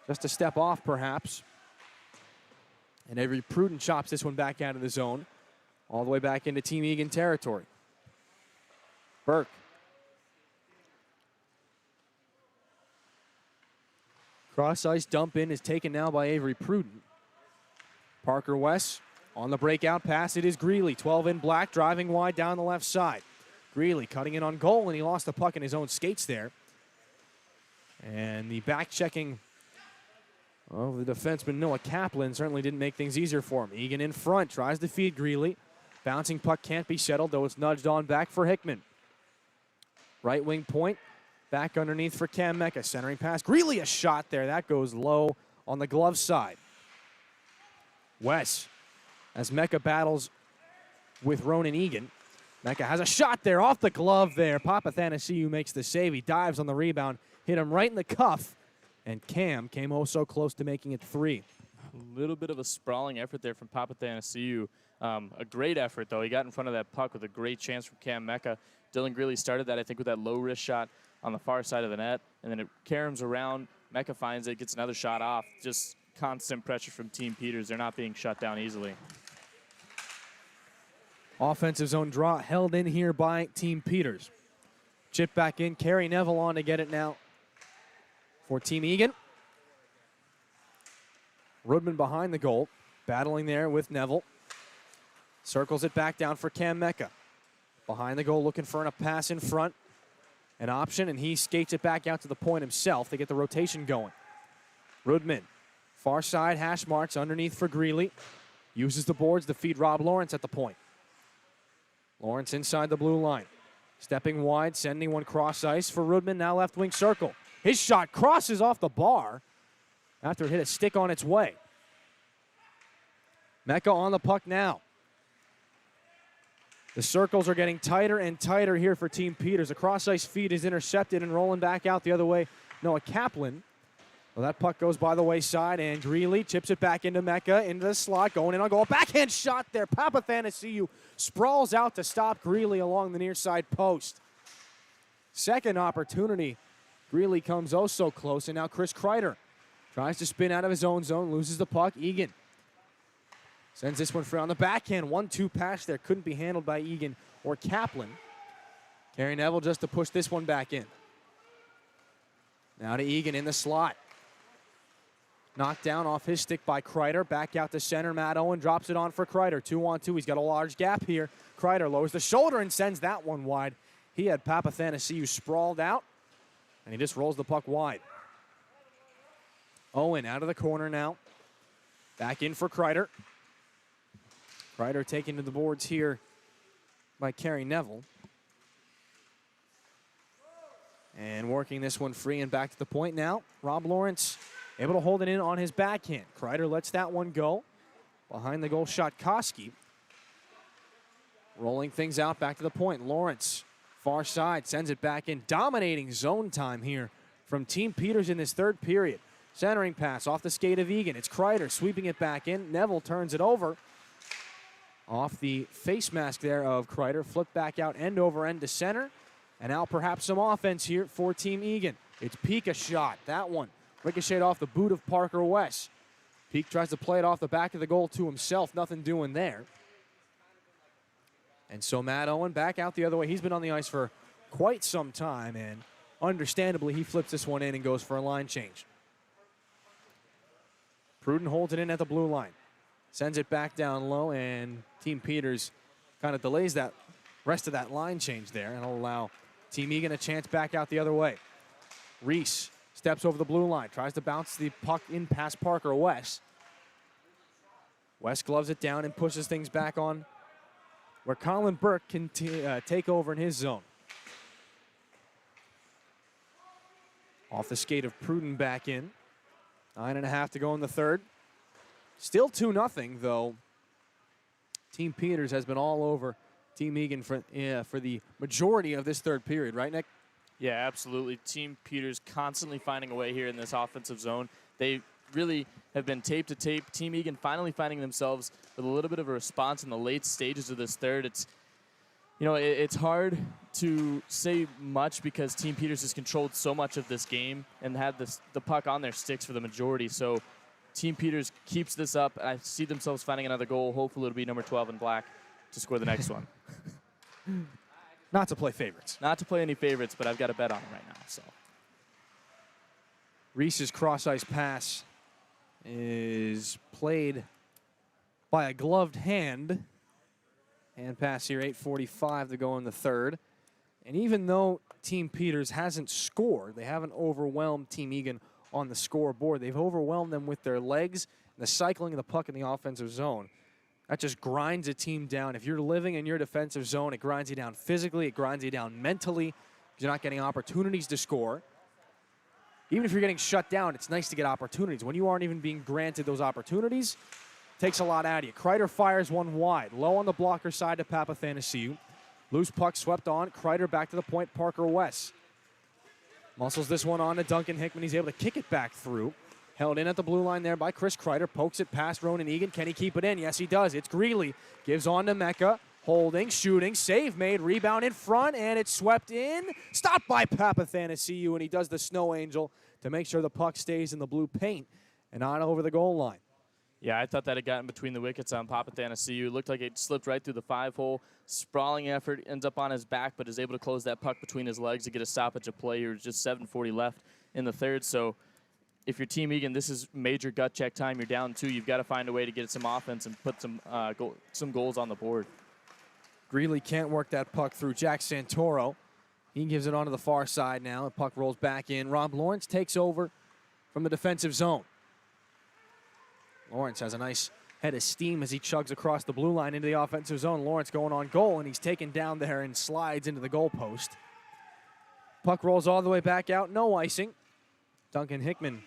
Just a step off, perhaps. And Avery Pruden chops this one back out of the zone, all the way back into Team Egan territory. Burke. Cross ice dump in is taken now by Avery Pruden. Parker West on the breakout pass. It is Greeley, 12 in black, driving wide down the left side. Greeley cutting in on goal, and he lost the puck in his own skates there. And the back checking of the defenseman Noah Kaplan certainly didn't make things easier for him. Egan in front, tries to feed Greeley. Bouncing puck can't be settled, though it's nudged on back for Hickman. Right wing point, back underneath for Cam Mecca. Centering pass, Greeley a shot there. That goes low on the glove side. West, as Mecca battles with Ronan Egan. Mecca has a shot there off the glove there. Papathanasiou makes the save. He dives on the rebound, hit him right in the cuff, and Cam came oh so close to making it 3. A little bit of a sprawling effort there from Papathanasiou. A great effort, though. He got in front of that puck with a great chance from Cam Mecca. Dillon Greeley started that, I think, with that low wrist shot on the far side of the net, and then it caroms around. Mecca finds it, gets another shot off. Just constant pressure from Team Peters. They're not being shut down easily. Offensive zone draw held in here by Team Peters. Chip back in. Kerry Neville on to get it now for Team Egan. Rudman behind the goal, battling there with Neville. Circles it back down for Cam Mecca. Behind the goal, looking for a pass in front. An option, and he skates it back out to the point himself. They get the rotation going. Rudman, far side, hash marks underneath for Greeley. Uses the boards to feed Rob Lawrence at the point. Lawrence inside the blue line. Stepping wide, sending one cross ice for Rudman, now left wing circle. His shot crosses off the bar after it hit a stick on its way. Mecca on the puck now. The circles are getting tighter and tighter here for Team Peters. A cross ice feed is intercepted and rolling back out the other way. Noah Kaplan. Well, that puck goes by the wayside, and Greeley chips it back into Mecca, into the slot, going in on goal. Backhand shot there. Papathanasiou sprawls out to stop Greeley along the near side post. Second opportunity. Greeley comes oh so close, and now Chris Kreider tries to spin out of his own zone, loses the puck. Egan sends this one free on the backhand. 1-2 pass there. Couldn't be handled by Egan or Kaplan. Kerry Neville just to push this one back in. Now to Egan in the slot. Knocked down off his stick by Kreider. Back out to center. Matt Owen drops it on for Kreider. 2-on-2. He's got a large gap here. Kreider lowers the shoulder and sends that one wide. He had Papathanasiou sprawled out, and he just rolls the puck wide. Owen out of the corner now. Back in for Kreider. Kreider taken to the boards here by Kerry Neville. And working this one free and back to the point now. Rob Lawrence able to hold it in on his backhand. Kreider lets that one go. Behind the goal shot, Koski. Rolling things out back to the point. Lawrence, far side, sends it back in. Dominating zone time here from Team Peters in this third period. Centering pass off the skate of Egan. It's Kreider sweeping it back in. Neville turns it over. Off the face mask there of Kreider. Flipped back out end over end to center. And now perhaps some offense here for Team Egan. It's Peak a shot. That one ricocheted off the boot of Parker West. Peak tries to play it off the back of the goal to himself. Nothing doing there. And so Matt Owen back out the other way. He's been on the ice for quite some time, and understandably he flips this one in and goes for a line change. Pruden holds it in at the blue line. Sends it back down low, and Team Peters kind of delays that rest of that line change there, and will allow Team Egan a chance back out the other way. Reese steps over the blue line, tries to bounce the puck in past Parker West. West gloves it down and pushes things back on where Colin Burke can take over in his zone. Off the skate of Pruden back in. 9.5 to go in the third. Still 2-0, though. Team Peters has been all over Team Egan for the majority of this third period, right, Nick? Yeah, absolutely. Team Peters constantly finding a way here in this offensive zone. They really have been tape to tape. Team Egan finally finding themselves with a little bit of a response in the late stages of this third. It's You know, it's hard to say much because Team Peters has controlled so much of this game and had the puck on their sticks for the majority. So Team Peters keeps this up. I see themselves finding another goal. Hopefully it'll be number 12 in black to score the next one. Not to play favorites. Not to play any favorites, but I've got a bet on it right now. So Reese's cross-ice pass is played by a gloved hand. Hand pass here, 8:45 to go in the third. And even though Team Peters hasn't scored, they haven't overwhelmed Team Egan on the scoreboard. They've overwhelmed them with their legs and the cycling of the puck in the offensive zone. That just grinds a team down. If you're living in your defensive zone, it grinds you down physically, it grinds you down mentally. You're not getting opportunities to score. Even if you're getting shut down, it's nice to get opportunities. When you aren't even being granted those opportunities, it takes a lot out of you. Kreider fires one wide. Low on the blocker side to Papathanasiou. Loose puck swept on. Kreider back to the point. Parker West muscles this one on to Duncan Hickman. He's able to kick it back through. Held in at the blue line there by Chris Kreider. Pokes it past Ronan Egan. Can he keep it in? Yes, he does. It's Greeley. Gives on to Mecca. Holding, shooting, save made, rebound in front, and it's swept in. Stopped by Papathanasiou, and he does the snow angel to make sure the puck stays in the blue paint and not over the goal line. yeah, I thought that had gotten between the wickets on Papathanasiou. It looked like it slipped right through the 5-hole. Sprawling effort, ends up on his back, but is able to close that puck between his legs to get a stoppage of play. There's just 7:40 left in the third, so if you're Team Egan, this is major gut check time. You're down 2. You've got to find a way to get some offense and put some goals on the board. Greeley can't work that puck through. Jack Santoro, he gives it onto the far side now. The puck rolls back in. Rob Lawrence takes over from the defensive zone. Lawrence has a nice head of steam as he chugs across the blue line into the offensive zone. Lawrence going on goal, and he's taken down there and slides into the goalpost. Puck rolls all the way back out. No icing. Duncan Hickman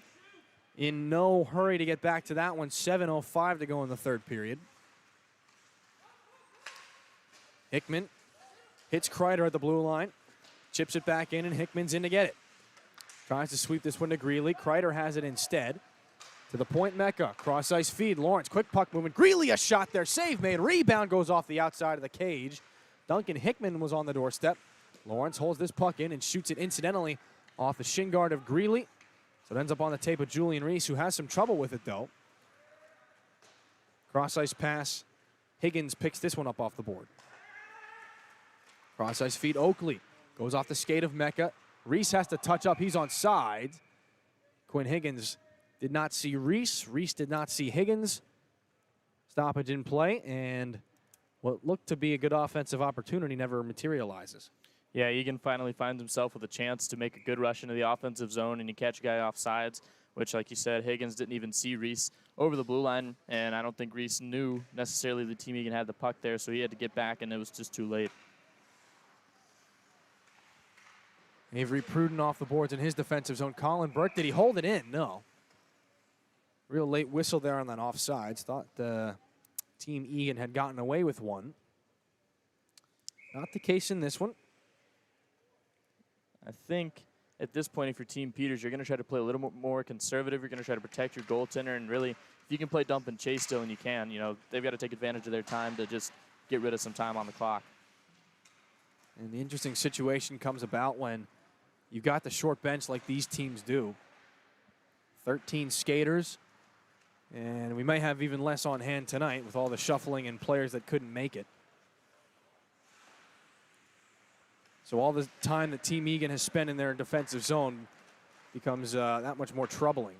in no hurry to get back to that one. 7:05 to go in the third period. Hickman hits Kreider at the blue line. Chips it back in, and Hickman's in to get it. Tries to sweep this one to Greeley. Kreider has it instead. To the point, Mecca. Cross-ice feed. Lawrence, quick puck movement. Greeley, a shot there. Save made. Rebound goes off the outside of the cage. Duncan Hickman was on the doorstep. Lawrence holds this puck in and shoots it incidentally off the shin guard of Greeley. So it ends up on the tape of Julian Reese, who has some trouble with it, though. Cross-ice pass. Higgins picks this one up off the board. Cross-ice feed. Oakley goes off the skate of Mecca. Reese has to touch up. He's on sides. Quinn Higgins did not see Reese. Reese did not see Higgins. Stoppage in play, and what looked to be a good offensive opportunity never materializes. Yeah, Egan finally finds himself with a chance to make a good rush into the offensive zone, and you catch a guy off sides, which, like you said, Higgins didn't even see Reese over the blue line, and I don't think Reese knew necessarily the Team Egan had the puck there, so he had to get back, and it was just too late. Avery Pruden off the boards in his defensive zone. Colin Burke, did he hold it in? No. Real late whistle there on that offsides. Thought Team Egan had gotten away with one. Not the case in this one. I think at this point, if you're Team Peters, you're going to try to play a little more conservative. You're going to try to protect your goaltender, and really, if you can play dump and chase still, and you can, you know, they've got to take advantage of their time to just get rid of some time on the clock. And the interesting situation comes about when you've got the short bench like these teams do. 13 skaters, and we might have even less on hand tonight with all the shuffling and players that couldn't make it. So all the time that Team Egan has spent in their defensive zone becomes that much more troubling.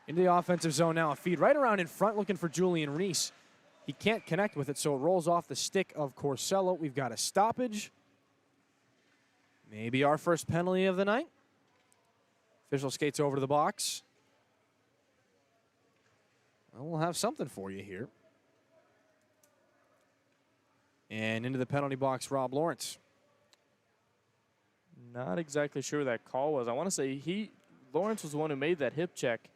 Into the offensive zone now, a feed right around in front looking for Julian Reese. He can't connect with it, so it rolls off the stick of Corsello. We've got a stoppage. Maybe our first penalty of the night. Official skates over to the box. Well, we'll have something for you here. And into the penalty box, Rob Lawrence. Not exactly sure what that call was. I want to say Lawrence was the one who made that hip check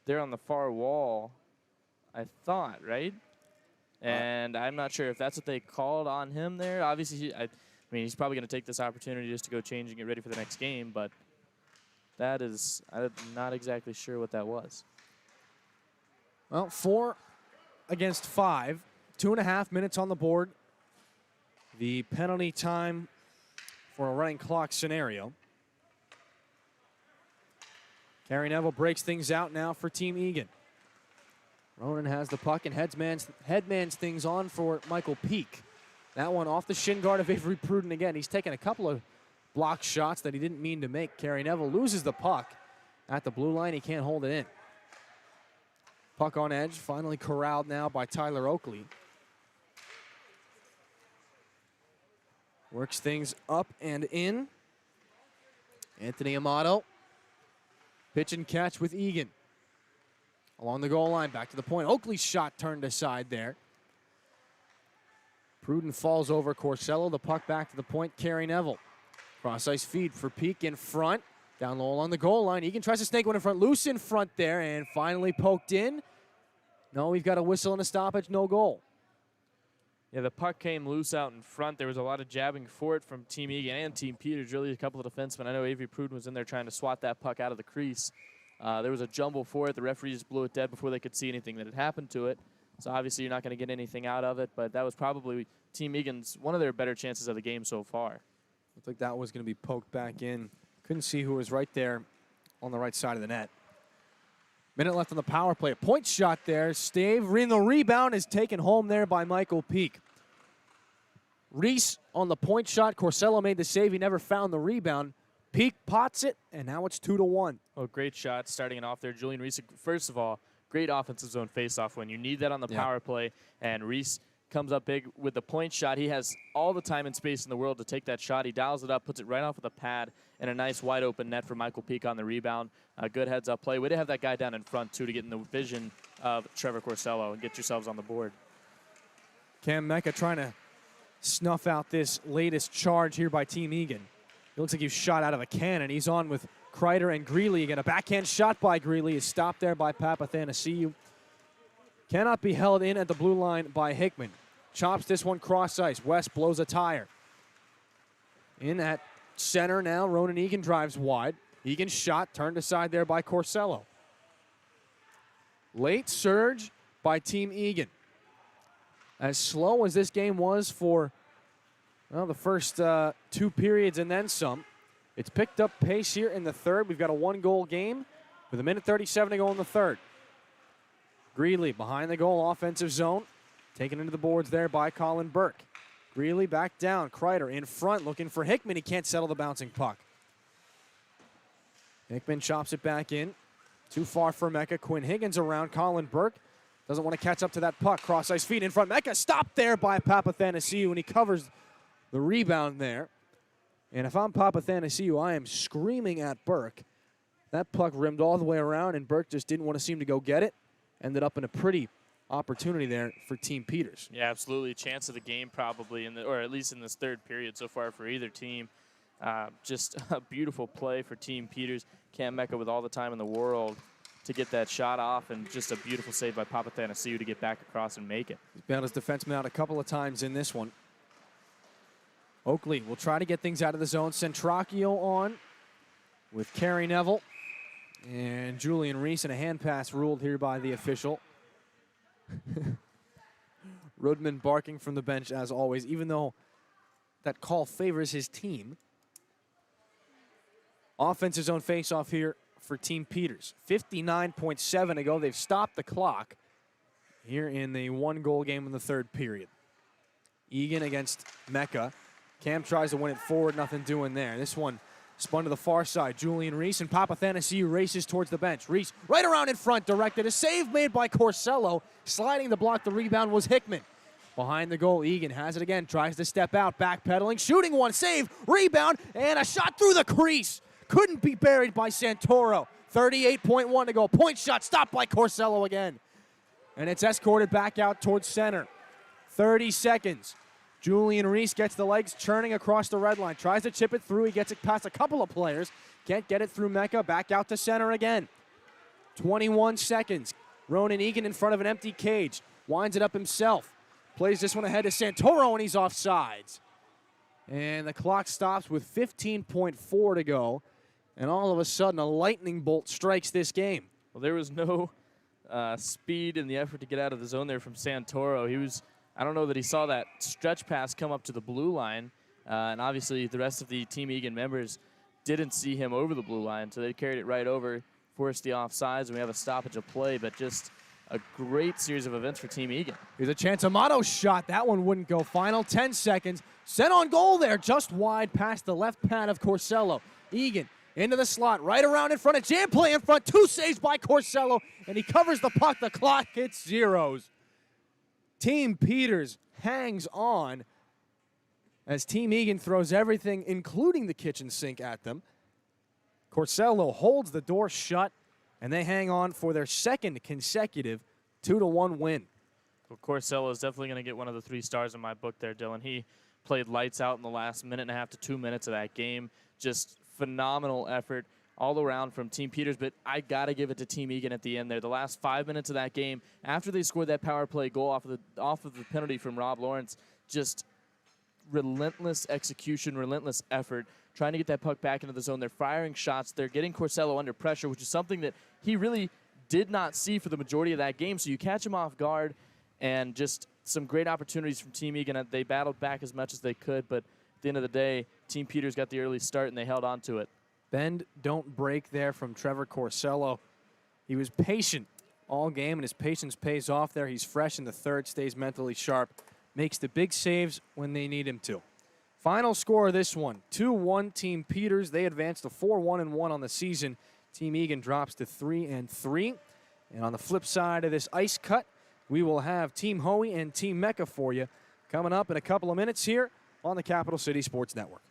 there on the far wall, I thought, right? And I'm not sure if that's what they called on him there. Obviously, I mean, he's probably going to take this opportunity just to go change and get ready for the next game, but I'm not exactly sure what that was. Well, 4 against 5, 2.5 minutes on the board. the penalty time for a running clock scenario. Carey Neville breaks things out now for Team Egan. Ronan has the puck and headmans things on for Michael Peak. That one off the shin guard of Avery Pruden again. He's taken a couple of block shots that he didn't mean to make. Carey Neville loses the puck at the blue line. He can't hold it in. Puck on edge, finally corralled now by Tyler Oakley. Works things up and in. Anthony Amato. Pitch and catch with Egan. Along the goal line, back to the point. Oakley's shot turned aside there. Pruden falls over Corsello. The puck back to the point. Carey Neville. Cross-ice feed for Peak in front. Down low along the goal line. Egan tries to snake one in front. Loose in front there and finally poked in. No, we've got a whistle and a stoppage. No goal. Yeah, the puck came loose out in front. There was a lot of jabbing for it from Team Egan and Team Peters, really a couple of defensemen. I know Avery Pruden was in there trying to swat that puck out of the crease. There was a jumble for it. The referees blew it dead before they could see anything that had happened to it. So obviously you're not going to get anything out of it, but that was probably Team Egan's one of their better chances of the game so far. Looked like that was going to be poked back in. Couldn't see who was right there on the right side of the net. Minute left on the power play. A point shot there. Stave in the rebound is taken home there by Michael Peak. Reese on the point shot. Corsello made the save. He never found the rebound. Peak pots it, and now it's 2-1. Oh, great shot starting it off there. Julian Reese, first of all, great offensive zone faceoff when you need that on the power play. And Reese comes up big with the point shot. He has all the time and space in the world to take that shot. He dials it up, puts it right off with a pad, and a nice wide open net for Michael Peak on the rebound. A good heads up play. Way to have that guy down in front, too, to get in the vision of Trevor Corsello and get yourselves on the board. Cam Mecca trying to snuff out this latest charge here by Team Egan. It looks like he was shot out of a cannon. He's on with Kreider and Greeley again. A backhand shot by Greeley is stopped there by Papathanasiou. Cannot be held in at the blue line by Hickman. Chops this one cross ice. West blows a tire. In at center now, Ronan Egan drives wide. Egan's shot turned aside there by Corsello. Late surge by Team Egan. As slow as this game was for the first 2 periods and then some, it's picked up pace here in the third. We've got a 1-goal game with 1:37 to go in the third. Greeley behind the goal, offensive zone. Taken into the boards there by Colin Burke. Greeley back down. Kreider in front looking for Hickman. He can't settle the bouncing puck. Hickman chops it back in. Too far for Mecca. Quinn Higgins around. Colin Burke doesn't want to catch up to that puck. Cross-ice feed in front. Mecca stopped there by Papathanasiou, and he covers the rebound there. And if I'm Papathanasiou, I am screaming at Burke. That puck rimmed all the way around, and Burke just didn't want to seem to go get it. Ended up in a pretty opportunity there for Team Peters. Yeah, absolutely. Chance of the game probably, or at least in this third period so far for either team. Just a beautiful play for Team Peters. Cam Mecca with all the time in the world to get that shot off, and just a beautiful save by Papathanasiou to get back across and make it. He's bailed his defenseman out a couple of times in this one. Oakley will try to get things out of the zone. Centracchio on with Carey Neville. And Julian Reese, and a hand pass ruled here by the official. Rudman barking from the bench as always, even though that call favors his team. Offensive zone face-off here for Team Peters. 59.7 to go. They've stopped the clock here in the 1-goal game in the third period. Egan against Mecca. Cam tries to win it forward, nothing doing there. This one spun to the far side. Julian Reese, and Papathanasiou races towards the bench. Reese right around in front, directed. A save made by Corsello. Sliding to block the rebound was Hickman. Behind the goal, Egan has it again. Tries to step out, backpedaling, shooting one, save, rebound, and a shot through the crease. Couldn't be buried by Santoro. 38.1 to go. Point shot stopped by Corsello again. And it's escorted back out towards center. 30 seconds. Julian Reese gets the legs churning across the red line. Tries to chip it through. He gets it past a couple of players. Can't get it through Mecca. Back out to center again. 21 seconds. Ronan Egan in front of an empty cage. Winds it up himself. Plays this one ahead to Santoro, and he's offsides. And the clock stops with 15.4 to go. And all of a sudden, a lightning bolt strikes this game. Well, there was no speed in the effort to get out of the zone there from Santoro. He was I don't know that he saw that stretch pass come up to the blue line, and obviously the rest of the Team Egan members didn't see him over the blue line, so they carried it right over, forced the offsides, and we have a stoppage of play, but just a great series of events for Team Egan. Here's a chance, Amato shot. That one wouldn't go. Final 10 seconds. Set on goal there, just wide past the left pad of Corsello. Egan into the slot, right around in front of jam play in front. 2 saves by Corsello, and he covers the puck. The clock hits zeros. Team Peters hangs on as Team Egan throws everything, including the kitchen sink, at them. Corsello holds the door shut, and they hang on for their second consecutive 2-1 win. Well, Corsello is definitely going to get one of the 3 stars in my book there, Dillon. He played lights out in the last minute and a half to 2 minutes of that game. Just phenomenal effort all around from Team Peters, but I got to give it to Team Egan at the end there. The last 5 minutes of that game, after they scored that power play goal off of the penalty from Rob Lawrence, just relentless execution, relentless effort, trying to get that puck back into the zone. They're firing shots. They're getting Corsello under pressure, which is something that he really did not see for the majority of that game. So you catch him off guard, and just some great opportunities from Team Egan. They battled back as much as they could, but at the end of the day, Team Peters got the early start, and they held on to it. Bend, don't break there from Trevor Corsello. He was patient all game, and his patience pays off there. He's fresh in the third, stays mentally sharp, makes the big saves when they need him to. Final score of this one, 2-1 Team Peters. They advance to 4-1-1 on the season. Team Egan drops to 3-3. And on the flip side of this ice cut, we will have Team Hoey and Team Mecca for you coming up in a couple of minutes here on the Capital City Sports Network.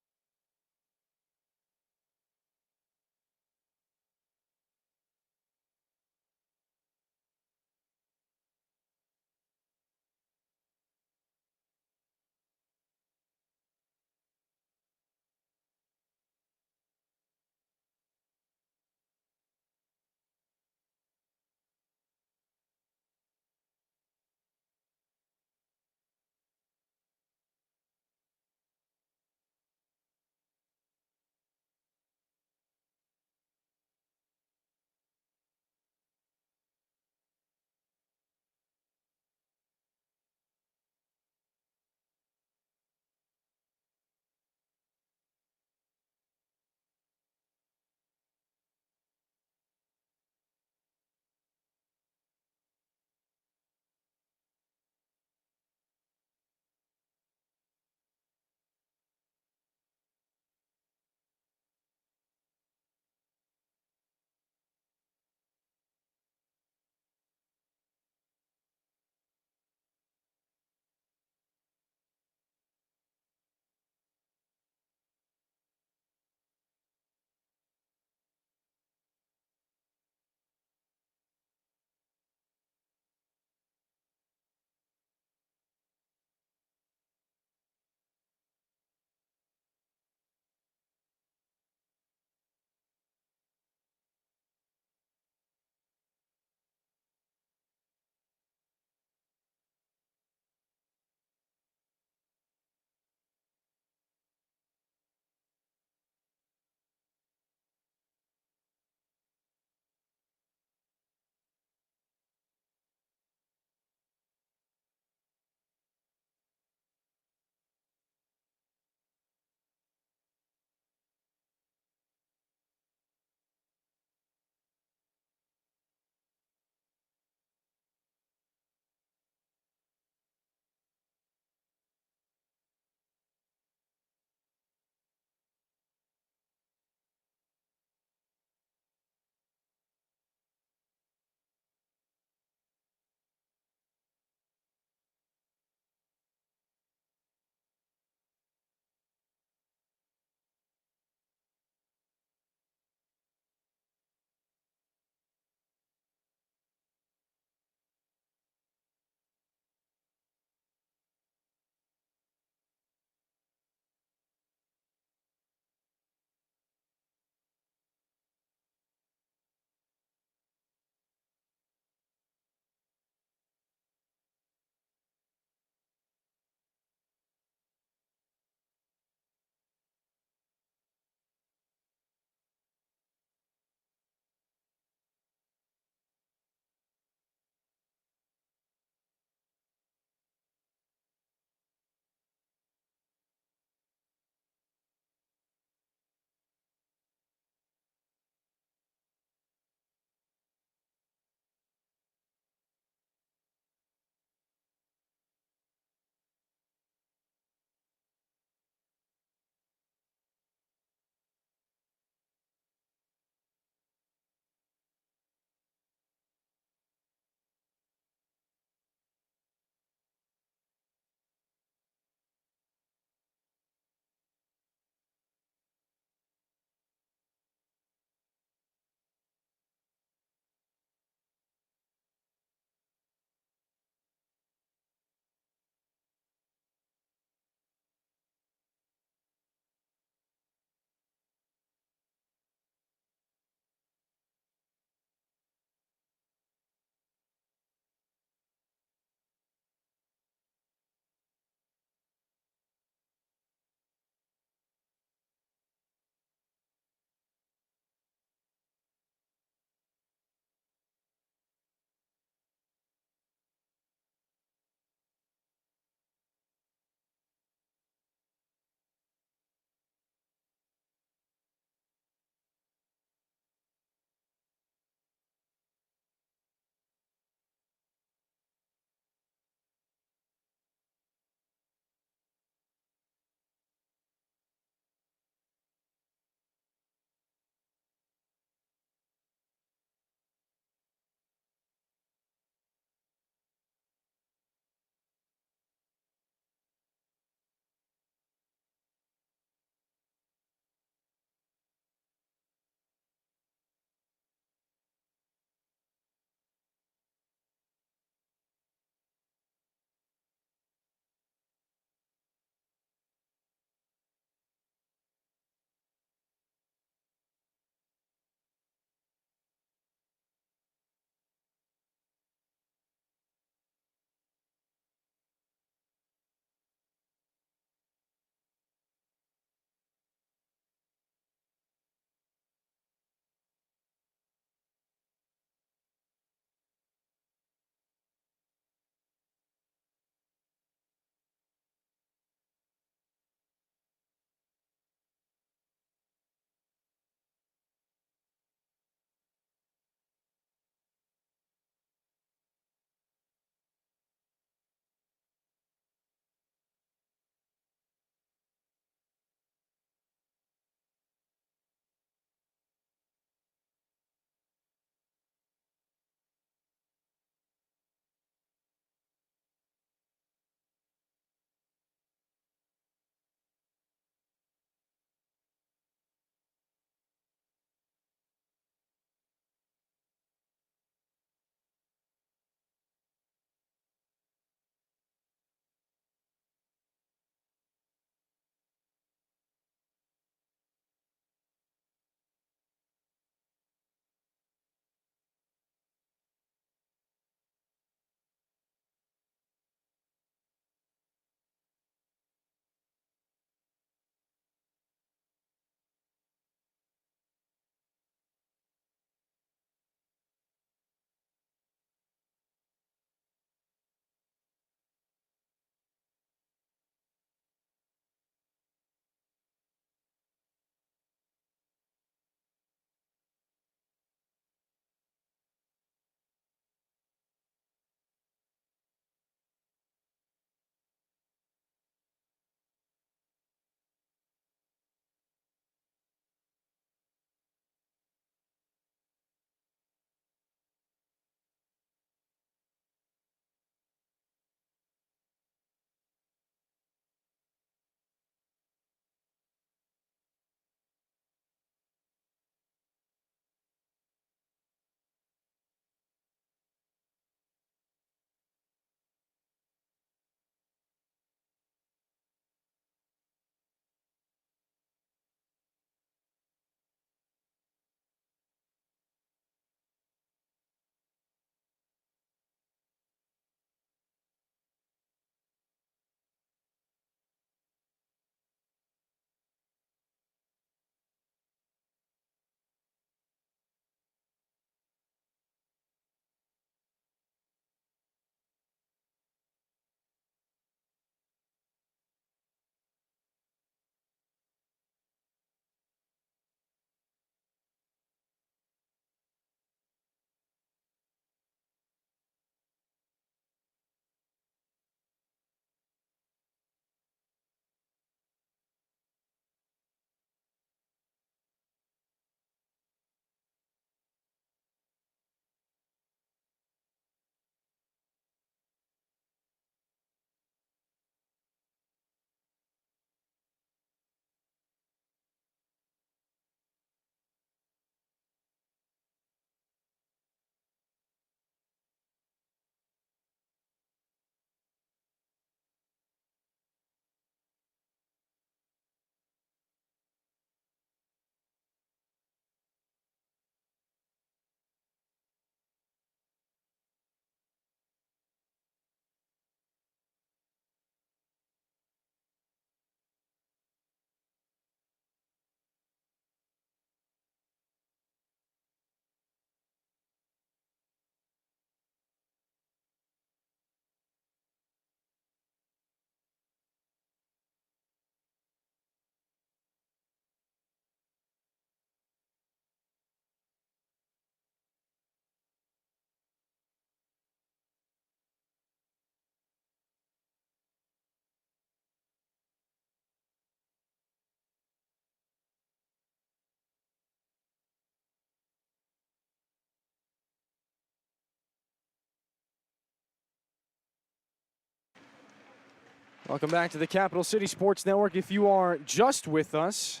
Welcome back to the Capital City Sports Network. If you are just with us,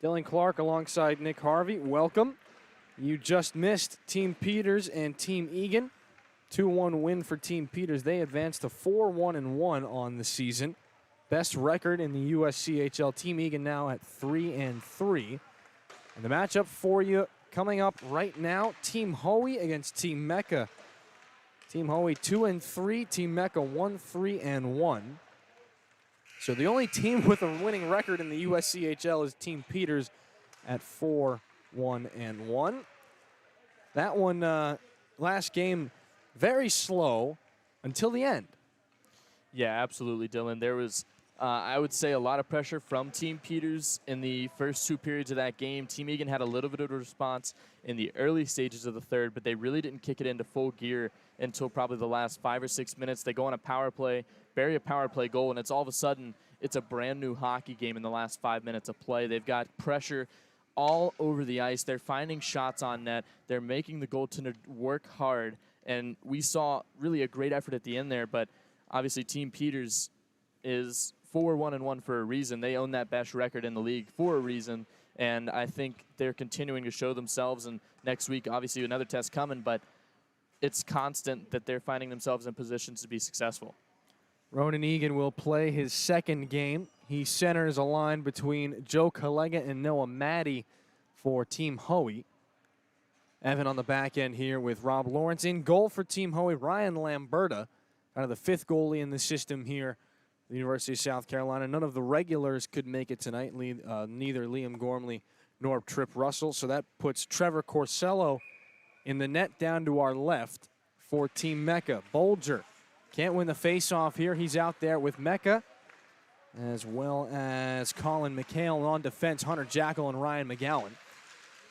Dillon Clark alongside Nick Harvey, welcome. You just missed Team Peters and Team Egan. 2-1 win for Team Peters. They advanced to 4-1-1 on the season. Best record in the USCHL. Team Egan now at 3-3. And the matchup for you coming up right now, Team Hoey against Team Mecca. Team Hoey 2-3, Team Mecca 1-3-1. So the only team with a winning record in the USCHL is Team Peters at 4-1-1. That one, last game, very slow until the end. Yeah, absolutely, Dillon. There was, I would say, a lot of pressure from Team Peters in the first 2 periods of that game. Team Egan had a little bit of a response in the early stages of the third, but they really didn't kick it into full gear until probably the last 5 or 6 minutes. They go on a power play, bury a power play goal, and it's all of a sudden it's a brand new hockey game in the last 5 minutes of play. They've got pressure all over the ice. They're finding shots on net. They're making the goaltender work hard, and we saw really a great effort at the end there, but obviously Team Peters is 4-1-1 for a reason. They own that best record in the league for a reason, and I think they're continuing to show themselves, and next week obviously another test coming, but it's constant that they're finding themselves in positions to be successful. Ronan Egan will play his second game. He centers a line between Joe Collega and Noah Maddie for Team Hoey. Evan on the back end here with Rob Lawrence. In goal for Team Hoey, Ryan Lamberta, kind of the 5th goalie in the system here at the University of South Carolina. None of the regulars could make it tonight, neither Liam Gormley nor Tripp Russell. So that puts Trevor Corsello in the net down to our left for Team Mecca. Bolger can't win the face-off here. He's out there with Mecca, as well as Colin McHale on defense, Hunter Jackal and Ryan McGowan.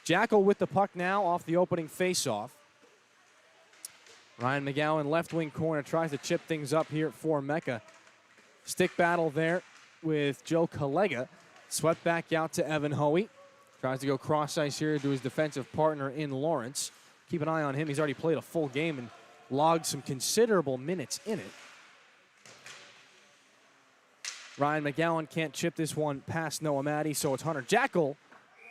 Jackal with the puck now off the opening face-off. Ryan McGowan, left wing corner, tries to chip things up here for Mecca. Stick battle there with Joe Collega. Swept back out to Evan Hoey. Tries to go cross-ice here to his defensive partner in Lawrence. Keep an eye on him. He's already played a full game and logged some considerable minutes in it. Ryan McGowan can't chip this one past Noah Maddie, so it's Hunter Jackal.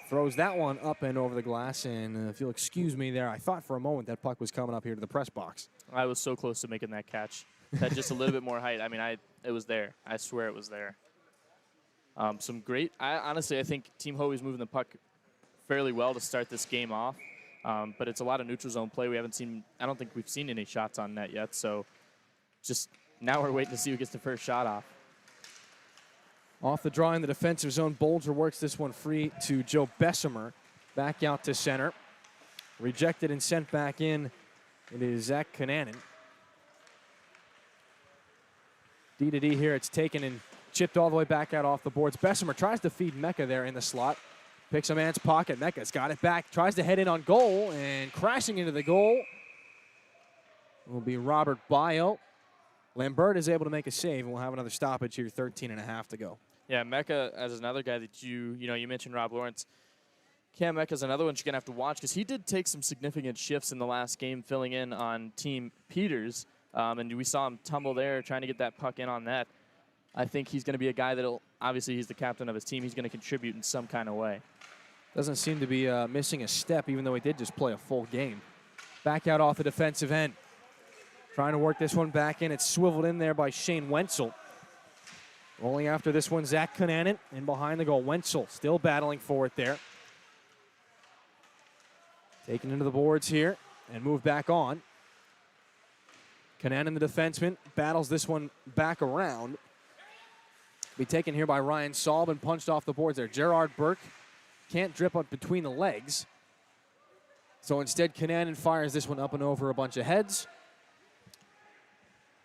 Throws that one up and over the glass, and if you'll excuse me there, I thought for a moment that puck was coming up here to the press box. I was so close to making that catch. Had just a little bit more height. I mean, it was there. I swear it was there. Some great, honestly, I think Team Hoey's moving the puck fairly well to start this game off, but it's a lot of neutral zone play. We haven't seen, I don't think we've seen any shots on net yet, so just now we're waiting to see who gets the first shot off. Off the draw in the defensive zone, Bolger works this one free to Joe Bessemer. Back out to center. Rejected and sent back in. It is Zach Kananen. D-to-D here, it's taken and chipped all the way back out off the boards. Bessemer tries to feed Mecca there in the slot. Picks a man's pocket. Mecca's got it back. Tries to head in on goal, and crashing into the goal will be Robert Bio. Lambert is able to make a save, and we'll have another stoppage here, 13.5 to go. Yeah, Mecca as another guy that you mentioned Rob Lawrence. Cam Mecca's another one you're going to have to watch because he did take some significant shifts in the last game filling in on Team Peters, and we saw him tumble there trying to get that puck in on that. I think he's going to be a guy that'll, obviously he's the captain of his team, he's going to contribute in some kind of way. Doesn't seem to be missing a step, even though he did just play a full game. Back out off the defensive end. Trying to work this one back in. It's swiveled in there by Shane Wenzel. Rolling after this one, Zach Kananen in behind the goal. Wenzel still battling for it there. Taken into the boards here and moved back on. Kananen, the defenseman, battles this one back around. Be taken here by Ryan Saub and punched off the boards there. Gerard Burke can't drip up between the legs. So instead, Kananen fires this one up and over a bunch of heads.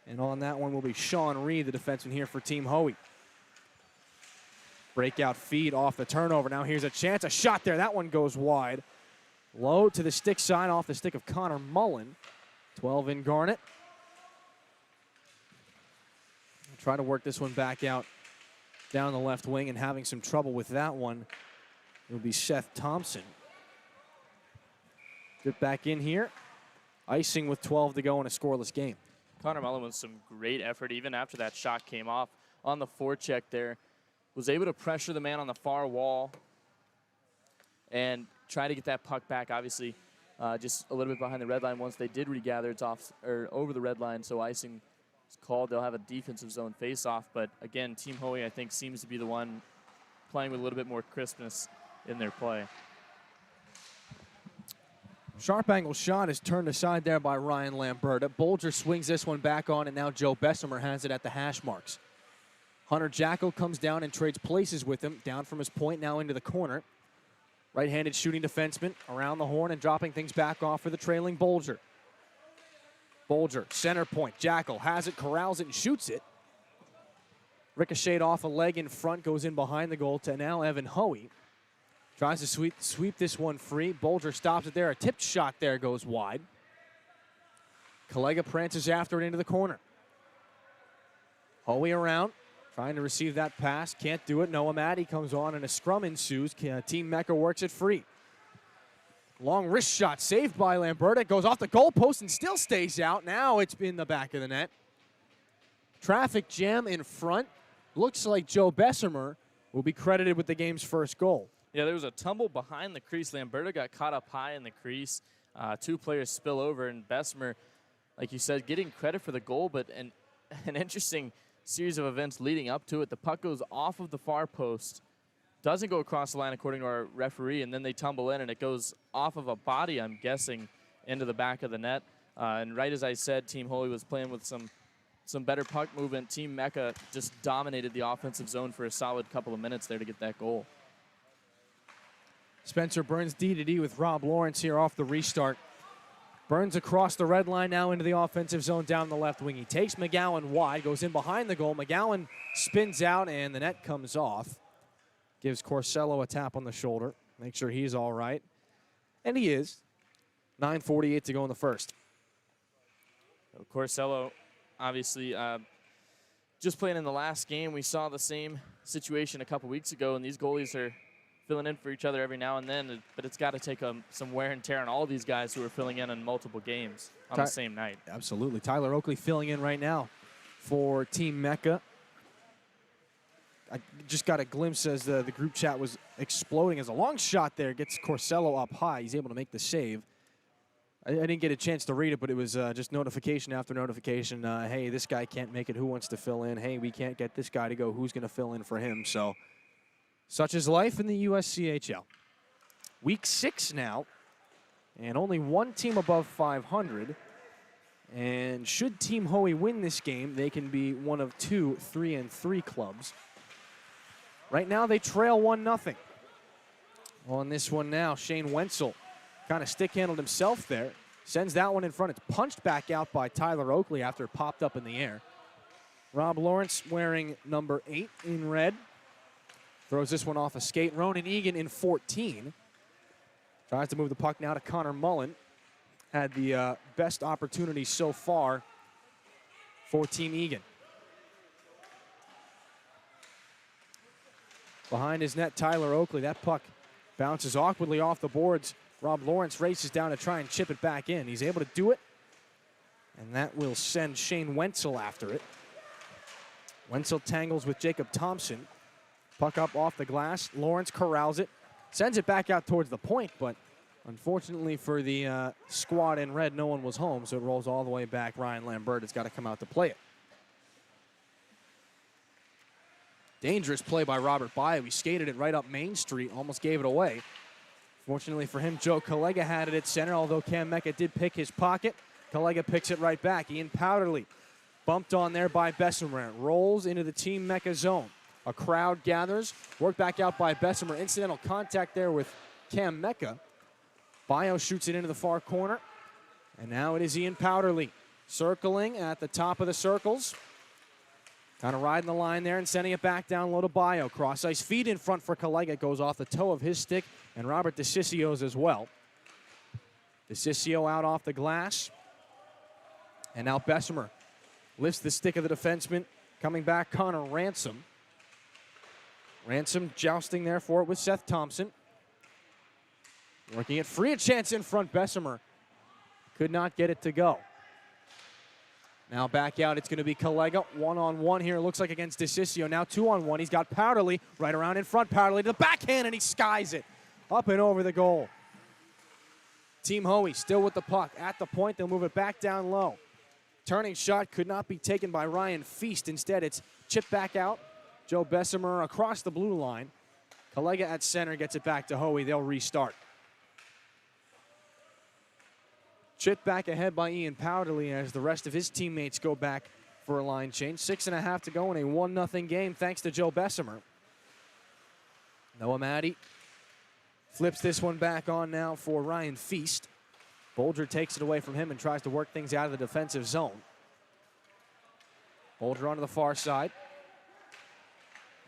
And on that one will be Sean Reed, the defenseman here for Team Hoey. Breakout feed off the turnover. Now here's a chance. A shot there. That one goes wide. Low to the stick side off the stick of Connor Mullen. 12 in Garnet. Try to work this one back out down the left wing, and having some trouble with that one will be Seth Thompson. Get back in here. Icing with 12 to go in a scoreless game. Connor Mullen with some great effort even after that shot came off. on the forecheck there. Was able to pressure the man on the far wall and try to get that puck back. Obviously, just a little bit behind the red line. Once they did regather, it's off or over the red line, so icing is called. They'll have a defensive zone face-off. But again, Team Hoey, I think, seems to be the one playing with a little bit more crispness in their play. Sharp angle shot is turned aside there by Ryan Lamberta. Bolger swings this one back on, and now Joe Bessemer has it at the hash marks. Hunter Jacko comes down and trades places with him, down from his point, now into the corner. Right-handed shooting defenseman around the horn and dropping things back off for the trailing Bolger. Bolger, center point. Jackal has it, corrals it, and shoots it. Ricocheted off a leg in front, goes in behind the goal to now Evan Hoey. Tries to sweep this one free. Bolger stops it there. A tipped shot there goes wide. Collega prances after it into the corner. Hoey around, trying to receive that pass. Can't do it. Noah Maddie comes on and a scrum ensues. Team Mecca works it free. Long wrist shot saved by Lamberta. Goes off the goalpost and still stays out. Now it's in the back of the net. Traffic jam in front. Looks like Joe Bessemer will be credited with the game's first goal. Yeah, there was a tumble behind the crease. Lamberta got caught up high in the crease. Two players spill over, and Bessemer, like you said, getting credit for the goal, but an interesting series of events leading up to it. The puck goes off of the far post, doesn't go across the line according to our referee, and then they tumble in, and it goes off of a body, I'm guessing, into the back of the net. And right as I said, Team Holy was playing with some better puck movement. Team Mecca just dominated the offensive zone for a solid couple of minutes there to get that goal. Spencer Burns D-to-D with Rob Lawrence here off the restart. Burns across the red line now into the offensive zone down the left wing. He takes McGowan wide, goes in behind the goal. McGowan spins out, and the net comes off. Gives Corsello a tap on the shoulder. Make sure he's all right. And he is. 9:48 to go in the first. Corsello, obviously, just playing in the last game. We saw the same situation a couple weeks ago, and these goalies are filling in for each other every now and then, but it's got to take some wear and tear on all these guys who are filling in multiple games on the same night. Absolutely. Tyler Oakley filling in right now for Team Mecca. I just got a glimpse as the group chat was exploding as a long shot there gets Corsello up high. He's able to make the save. I didn't get a chance to read it, but it was just notification after notification. Hey, this guy can't make it. Who wants to fill in? Hey, we can't get this guy to go. Who's going to fill in for him? So such is life in the USCHL. Week 6 now, and only one team above 500. And should Team Hoey win this game, they can be one of 2 3-3 clubs. Right now, they trail 1-0. On this one now, Shane Wenzel kind of stick-handled himself there. Sends that one in front. It's punched back out by Tyler Oakley after it popped up in the air. Rob Lawrence wearing number 8 in red. Throws this one off a skate. Ronan Egan in 14. Tries to move the puck now to Connor Mullen. Had the best opportunity so far for Team Egan. Behind his net, Tyler Oakley. That puck bounces awkwardly off the boards. Rob Lawrence races down to try and chip it back in. He's able to do it, and that will send Shane Wenzel after it. Wenzel tangles with Jacob Thompson. Puck up off the glass. Lawrence corrals it. Sends it back out towards the point, but unfortunately for the squad in red, no one was home, so it rolls all the way back. Ryan Lambert has got to come out to play it. Dangerous play by Robert Bayo. He skated it right up Main Street, almost gave it away. Fortunately for him, Joe Collega had it at center, although Cam Mecca did pick his pocket. Collega picks it right back. Ian Powderly bumped on there by Bessemer. Rolls into the Team Mecca zone. A crowd gathers. Worked back out by Bessemer. Incidental contact there with Cam Mecca. Bayo shoots it into the far corner. And now it is Ian Powderly circling at the top of the circles. Kind of riding the line there and sending it back down low to Bayo. Cross-ice feed in front for Collega. Goes off the toe of his stick and Robert DeCicio's as well. DeCicio out off the glass. And now Bessemer lifts the stick of the defenseman. Coming back, Connor Ransom. Ransom jousting there for it with Seth Thompson. Working it free, a chance in front. Bessemer could not get it to go. Now back out, it's going to be Collega. One-on-one here, looks like against DeCiccio. Now 2-on-1, he's got Powderly right around in front. Powderly to the backhand, and he skies it up and over the goal. Team Hoey still with the puck. At the point, they'll move it back down low. Turning shot could not be taken by Ryan Feast. Instead, it's chipped back out. Joe Bessemer across the blue line. Collega at center gets it back to Hoey. They'll restart. Chipped back ahead by Ian Powderly as the rest of his teammates go back for a line change. 6.5 to go in a 1-0 game thanks to Joe Bessemer. Noah Maddie flips this one back on now for Ryan Feast. Bolger takes it away from him and tries to work things out of the defensive zone. Bolger onto the far side.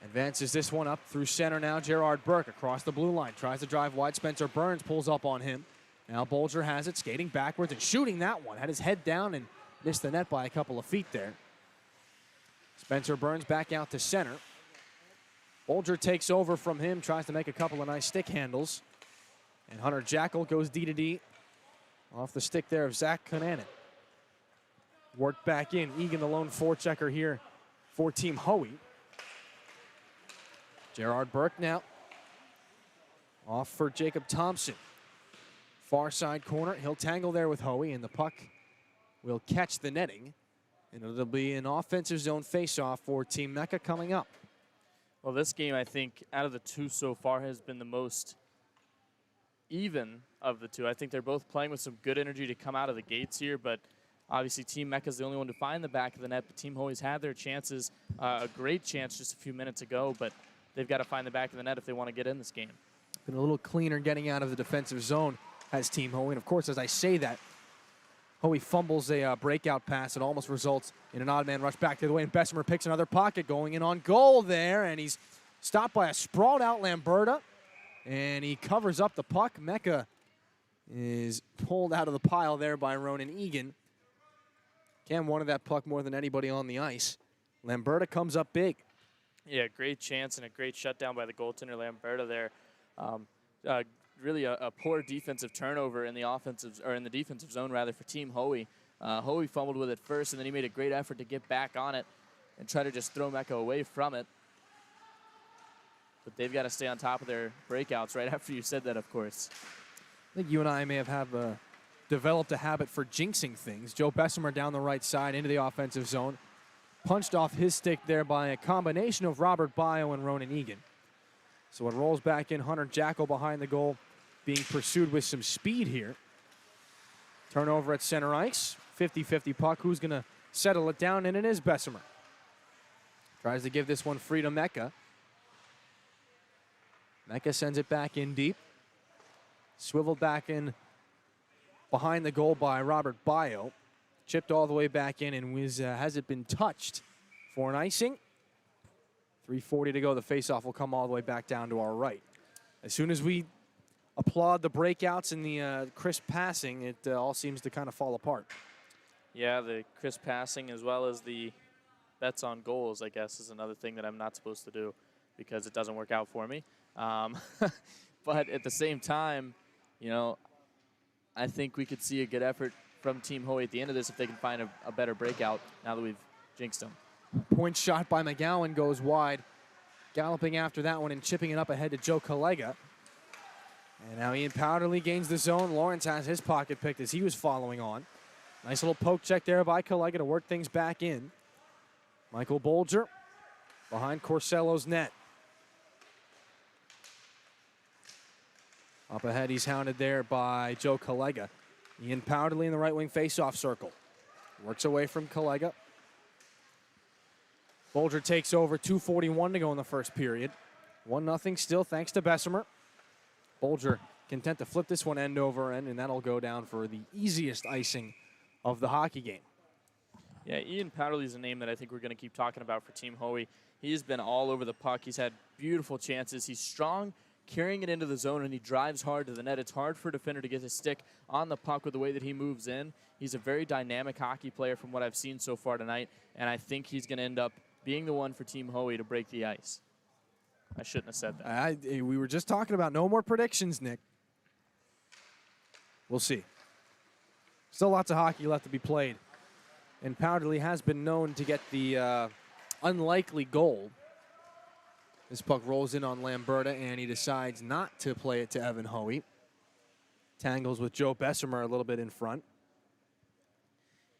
Advances this one up through center now. Gerard Burke across the blue line. Tries to drive wide. Spencer Burns pulls up on him. Now Bolger has it, skating backwards and shooting that one. Had his head down and missed the net by a couple of feet there. Spencer Burns back out to center. Bolger takes over from him, tries to make a couple of nice stick handles. And Hunter Jackal goes D-to-D off the stick there of Zach Konanen. Worked back in. Egan, the lone forechecker here for Team Hoey. Gerard Burke now off for Jacob Thompson. Far side corner. He'll tangle there with Hoey, and the puck will catch the netting. And it'll be an offensive zone faceoff for Team Mecca coming up. Well, this game, I think, out of the two so far has been the most even of the two. I think they're both playing with some good energy to come out of the gates here, but obviously Team Mecca is the only one to find the back of the net, but Team Hoey's had their chances, a great chance just a few minutes ago, but they've got to find the back of the net if they want to get in this game. Been a little cleaner getting out of the defensive zone as Team Hoey. And of course, as I say that, Hoey fumbles a breakout pass. It almost results in an odd man rush back the other way, and Bessemer picks another pocket going in on goal there, and he's stopped by a sprawled out Lamberta, and he covers up the puck. Mecca is pulled out of the pile there by Ronan Egan. Cam wanted that puck more than anybody on the ice. Lamberta comes up big. Yeah, great chance and a great shutdown by the goaltender Lamberta there. Really a poor defensive turnover in the offensive, or in the defensive zone rather, for Team Hoey. Hoey fumbled with it first, and then he made a great effort to get back on it and try to just throw Mecca away from it. But they've got to stay on top of their breakouts right after you said that, of course. I think you and I may have developed a habit for jinxing things. Joe Bessemer down the right side into the offensive zone. Punched off his stick there by a combination of Robert Bio and Ronan Egan. So it rolls back in. Hunter Jackal behind the goal, being pursued with some speed here. Turnover at center ice. 50-50 puck. Who's going to settle it down? And it is Bessemer. Tries to give this one free to Mecca. Mecca sends it back in deep. Swiveled back in behind the goal by Robert Bio. Chipped all the way back in, and has it been touched for an icing? 3:40 to go. The faceoff will come all the way back down to our right. As soon as we applaud the breakouts and the crisp passing, it all seems to kind of fall apart. Yeah, the crisp passing as well as the bets on goals, I guess, is another thing that I'm not supposed to do because it doesn't work out for me. But at the same time, you know, I think we could see a good effort from Team Hoey at the end of this if they can find a better breakout now that we've jinxed them. Point shot by McGowan goes wide. Galloping after that one and chipping it up ahead to Joe Collega. And now Ian Powderly gains the zone. Lawrence has his pocket picked as he was following on. Nice little poke check there by Collega to work things back in. Michael Bolger behind Corsello's net. Up ahead, he's hounded there by Joe Collega. Ian Powderly in the right wing faceoff circle. Works away from Collega. Bolger takes over. 2:41 to go in the first period. 1-0 still thanks to Bessemer. Bolger content to flip this one end over end, and that'll go down for the easiest icing of the hockey game. Yeah, Ian Powderly is a name that I think we're going to keep talking about for Team Hoey. He's been all over the puck. He's had beautiful chances. He's strong, carrying it into the zone, and he drives hard to the net. It's hard for a defender to get his stick on the puck with the way that he moves in. He's a very dynamic hockey player from what I've seen so far tonight, and I think he's going to end up being the one for Team Hoey to break the ice. I shouldn't have said that. We were just talking about no more predictions, Nick. We'll see. Still lots of hockey left to be played And Powderly has been known to get the unlikely goal. This puck rolls in on Lamberta, and he decides not to play it to Evan Hoey. Tangles with Joe Bessemer a little bit in front.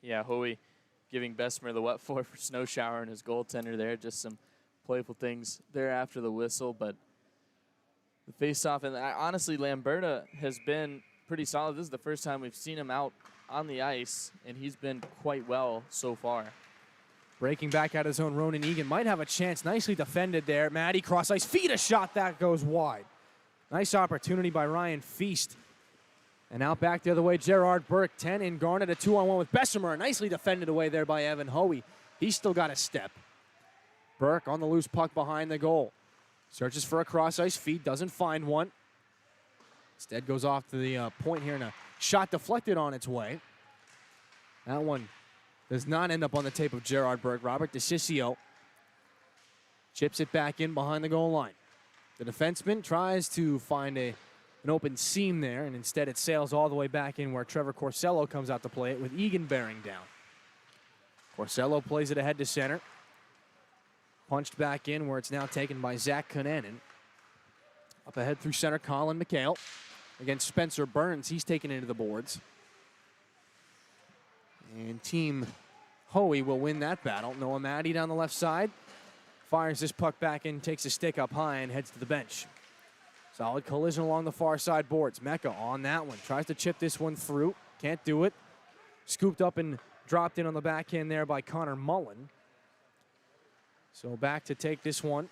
Yeah, Hoey giving Bessemer the wet floor for snow shower and his goaltender there. Just some playful things there after the whistle, but the face-off. And honestly, Lamberta has been pretty solid. This is the first time we've seen him out on the ice, and he's been quite well so far. Breaking back out his own, Ronan Egan might have a chance. Nicely defended there. Maddie cross ice, feed a shot that goes wide. Nice opportunity by Ryan Feast. And out back the other way, Gerard Burke, 10 in Garnet, a 2-on-1 with Bessemer. Nicely defended away there by Evan Hoey. He's still got a step. Burke on the loose puck behind the goal. Searches for a cross ice feed, doesn't find one. Instead goes off to the point here and a shot deflected on its way. That one does not end up on the tape of Gerard Burke. Robert DeCiccio chips it back in behind the goal line. The defenseman tries to find an open seam there, and instead it sails all the way back in where Trevor Corsello comes out to play it with Egan bearing down. Corsello plays it ahead to center. Punched back in where it's now taken by Zach Konanen. Up ahead through center, Colin McHale against Spencer Burns. He's taken into the boards. And Team Hoey will win that battle. Noah Maddie down the left side. Fires this puck back in, takes a stick up high, and heads to the bench. Solid collision along the far side boards. Mecca on that one. Tries to chip this one through. Can't do it. Scooped up and dropped in on the backhand there by Connor Mullen. So back to take this one.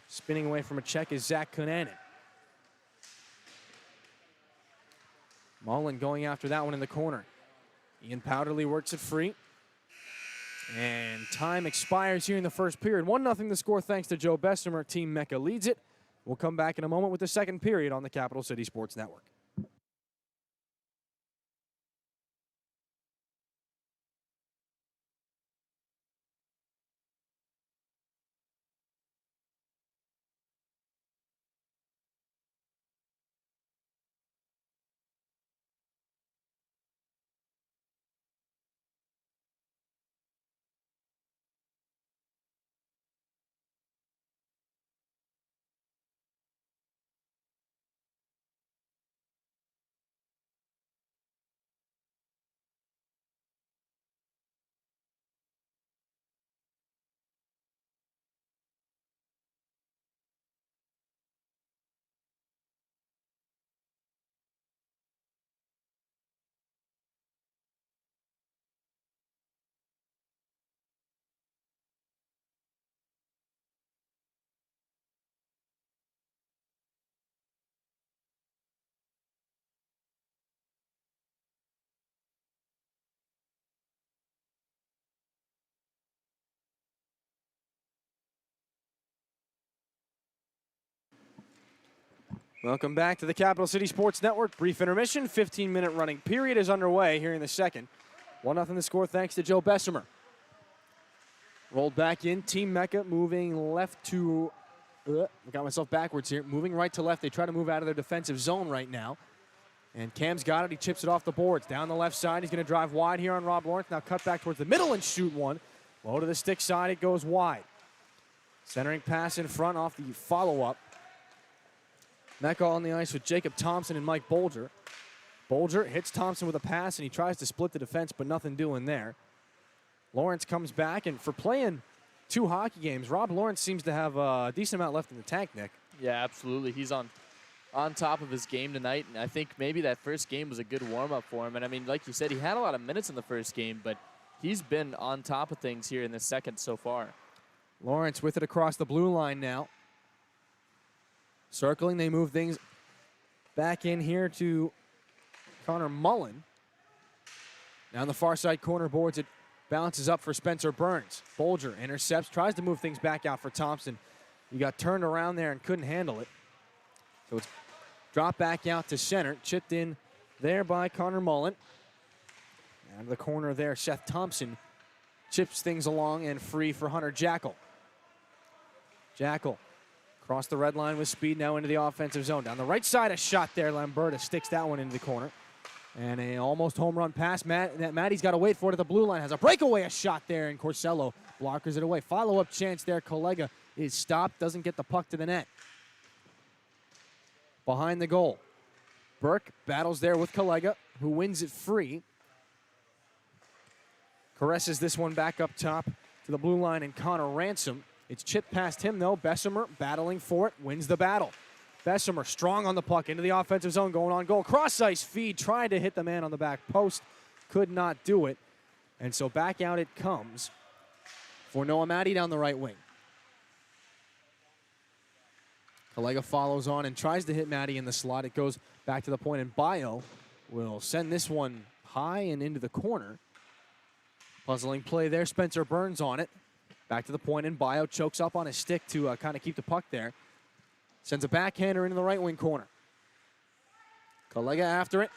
Spinning away from a check is Zach Konanen. Mullen going after that one in the corner. Ian Powderly works it free. And time expires here in the first period. 1-0 the score thanks to Joe Bessemer. Team Mecca leads it. We'll come back in a moment with the second period on the Capital City Sports Network. Welcome back to the Capital City Sports Network. Brief intermission, 15-minute running period is underway here in the second. 1-0 the score thanks to Joe Bessemer. Rolled back in, Team Mecca moving left to, got myself backwards here, moving right to left. They try to move out of their defensive zone right now. And Cam's got it, he chips it off the boards. Down the left side, he's gonna drive wide here on Rob Lawrence. Now cut back towards the middle and shoot one. Low to the stick side, it goes wide. Centering pass in front off the follow-up. Mecca on the ice with Jacob Thompson and Mike Bolger. Bolger hits Thompson with a pass, and he tries to split the defense, but nothing doing there. Lawrence comes back, and for playing 2 hockey games, Rob Lawrence seems to have a decent amount left in the tank, Nick. Yeah, absolutely. He's on top of his game tonight, and I think maybe that first game was a good warm-up for him. And, I mean, like you said, he had a lot of minutes in the first game, but he's been on top of things here in the second so far. Lawrence with it across the blue line now. Circling, they move things back in here to Connor Mullen. Down the far side corner boards, it bounces up for Spencer Burns. Bolger intercepts, tries to move things back out for Thompson. He got turned around there and couldn't handle it. So it's dropped back out to center, chipped in there by Connor Mullen. Out of the corner there, Seth Thompson chips things along and free for Hunter Jackal. Jackal across the red line with speed now into the offensive zone. Down the right side, a shot there. Lamberta sticks that one into the corner. And a almost home run pass. Maddie's got to wait for it at the blue line. Has a breakaway, a shot there, and Corsello blockers it away. Follow-up chance there. Collega is stopped, doesn't get the puck to the net. Behind the goal. Burke battles there with Collega, who wins it free. Caresses this one back up top to the blue line, and Connor Ransom. It's chipped past him, though. Bessemer battling for it, wins the battle. Bessemer strong on the puck, into the offensive zone, going on goal. Cross-ice feed, tried to hit the man on the back post, could not do it. And so back out it comes for Noah Maddie down the right wing. Collega follows on and tries to hit Maddie in the slot. It goes back to the point, and Bio will send this one high and into the corner. Puzzling play there. Spencer Burns on it. Back to the point, and Bio chokes up on his stick to kind of keep the puck there. Sends a backhander into the right wing corner. Collega after it.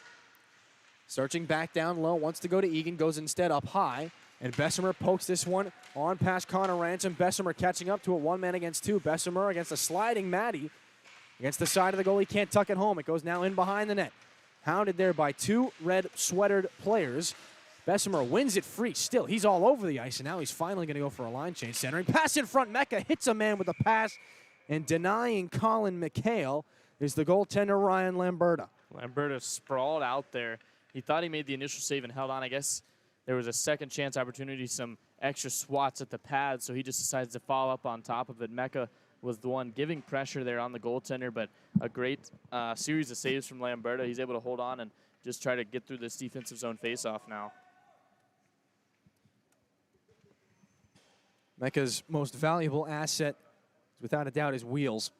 Searching back down low. Wants to go to Egan. Goes instead up high. And Bessemer pokes this one on past Connor Ransom. Bessemer catching up to it. 1 man against 2. Bessemer against a sliding Maddie. Against the side of the goal. He can't tuck it home. It goes now in behind the net. Hounded there by 2 red sweatered players. Bessemer wins it free. Still, he's all over the ice, and now he's finally going to go for a line change. Centering pass in front. Mecca hits a man with a pass, and denying Colin McHale is the goaltender, Ryan Lamberta. Lamberta sprawled out there. He thought he made the initial save and held on. I guess there was a second chance opportunity, some extra swats at the pad, so he just decides to follow up on top of it. Mecca was the one giving pressure there on the goaltender, but a great series of saves from Lamberta. He's able to hold on and just try to get through this defensive zone faceoff now. Mecca's most valuable asset, without a doubt, is wheels.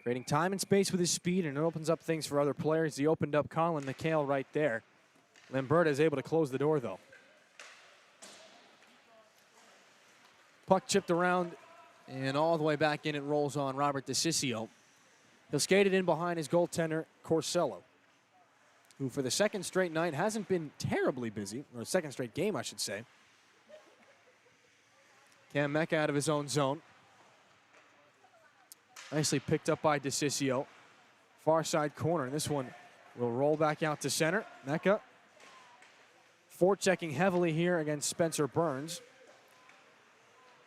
Creating time and space with his speed, and it opens up things for other players. He opened up Colin McHale right there. Lamberta is able to close the door, though. Puck chipped around, and all the way back in, it rolls on Robert DeCiccio. He'll skate it in behind his goaltender, Corsello, who for the second straight night hasn't been terribly busy, or second straight game, I should say. Cam Mecca out of his own zone. Nicely picked up by DeCiccio. Far side corner, and this one will roll back out to center. Mecca forechecking heavily here against Spencer Burns.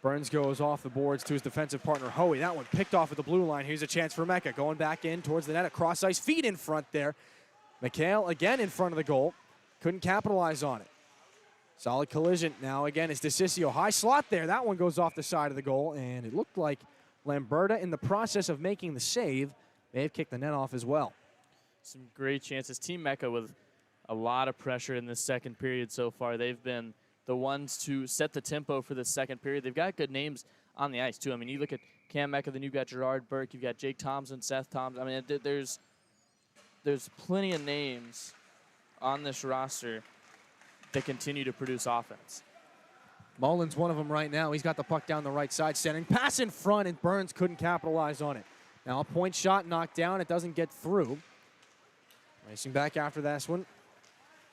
Burns goes off the boards to his defensive partner, Hoey. That one picked off at the blue line. Here's a chance for Mecca. Going back in towards the net. A cross-ice feed in front there. McHale again in front of the goal. Couldn't capitalize on it. Solid collision now again is DeCiccio. High slot there. That one goes off the side of the goal, and it looked like Lamberta, in the process of making the save, may have kicked the net off as well. Some great chances. Team Mecca with a lot of pressure in this second period so far. They've been the ones to set the tempo for the second period. They've got good names on the ice, too. I mean, you look at Cam Mecca, then you've got Gerard Burke, you've got Jake Thompson, Seth Thompson. I mean, there's plenty of names on this roster that continue to produce offense. Mullen's one of them right now. He's got the puck down the right side, centering. Pass in front, and Burns couldn't capitalize on it. Now a point shot knocked down. It doesn't get through. Racing back after this one.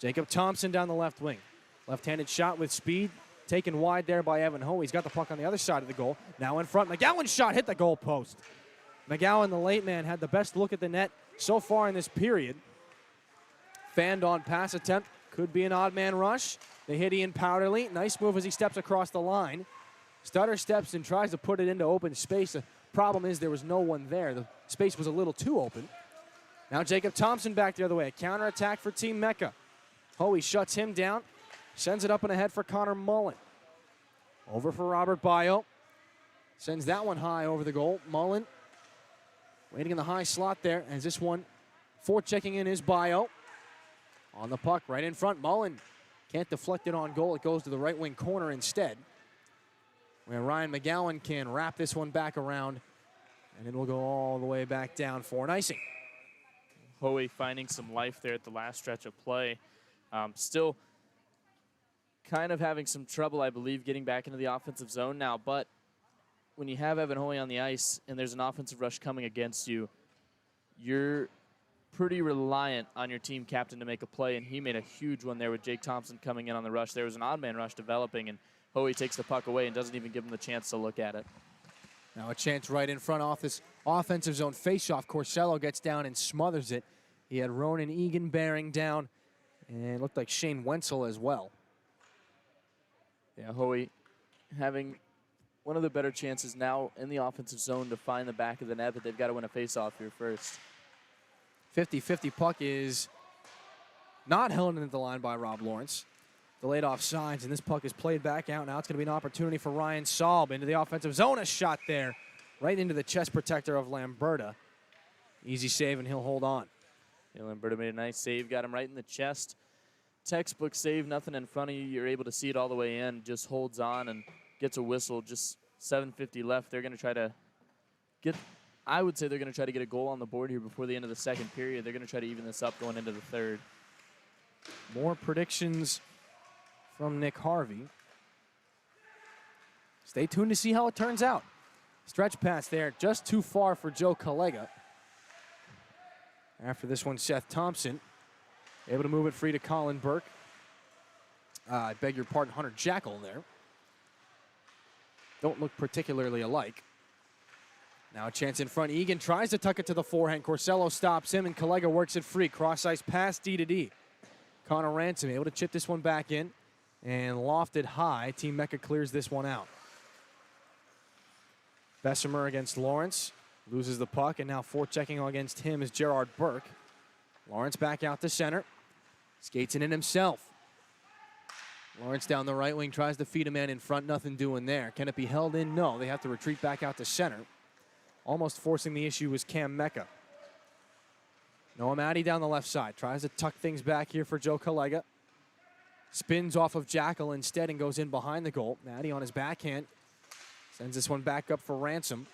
Jacob Thompson down the left wing. Left-handed shot with speed. Taken wide there by Evan Hoey. He's got the puck on the other side of the goal. Now in front. McGowan's shot hit the goal post. McGowan, the late man, had the best look at the net so far in this period. Fanned on pass attempt. Could be an odd man rush. They hit Ian Powderly. Nice move as he steps across the line. Stutter steps and tries to put it into open space. The problem is there was no one there. The space was a little too open. Now Jacob Thompson back the other way. A counterattack for Team Mecca. Hoey shuts him down. Sends it up and ahead for Connor Mullen. Over for Robert Bio. Sends that one high over the goal. Mullen waiting in the high slot there as this one forechecking in is Bio. On the puck, right in front. Mullen can't deflect it on goal. It goes to the right wing corner instead, where Ryan McGowan can wrap this one back around, and it will go all the way back down for an icing. Hoey finding some life there at the last stretch of play. Still kind of having some trouble, I believe, getting back into the offensive zone now, but when you have Evan Hoey on the ice and there's an offensive rush coming against you, you're pretty reliant on your team captain to make a play, and he made a huge one there with Jake Thompson coming in on the rush. There was an odd man rush developing, and Hoey takes the puck away and doesn't even give him the chance to look at it. Now a chance right in front off this offensive zone faceoff. Corsello gets down and smothers it. He had Ronan Egan bearing down And it looked like Shane Wenzel as well. Yeah, Hoey having one of the better chances now in the offensive zone to find the back of the net, but they've got to win a faceoff here first. 50-50 puck is not held into the line by Rob Lawrence. Delayed offsides, and this puck is played back out. Now it's going to be an opportunity for Ryan Saab into the offensive zone. A shot there right into the chest protector of Lamberta. Easy save, and he'll hold on. Yeah, Lamberta made a nice save, got him right in the chest. Textbook save, nothing in front of you. You're able to see it all the way in, just holds on and gets a whistle. Just 7:50 left. They're going to try to get, I would say they're going to try to get a goal on the board here before the end of the second period. They're going to try to even this up going into the third. More predictions from Nick Harvey. Stay tuned to see how it turns out. Stretch pass there, just too far for Joe Collega. After this one, Seth Thompson able to move it free to Colin Burke. I beg your pardon, Hunter Jackal there. Don't look particularly alike. Now a chance in front. Egan tries to tuck it to the forehand. Corsello stops him, and Collega works it free. Cross-ice pass D to D. Connor Ransom able to chip this one back in and lofted high. Team Mecca clears this one out. Bessemer against Lawrence. Loses the puck, and now forechecking against him is Gerard Burke. Lawrence back out to center. Skates it in himself. Lawrence down the right wing, tries to feed a man in front. Nothing doing there. Can it be held in? No. They have to retreat back out to center. Almost forcing the issue was Cam Mecca. Noah Matty down the left side. Tries to tuck things back here for Joe Collega. Spins off of Jackal instead and goes in behind the goal. Matty on his backhand. Sends this one back up for Ransom.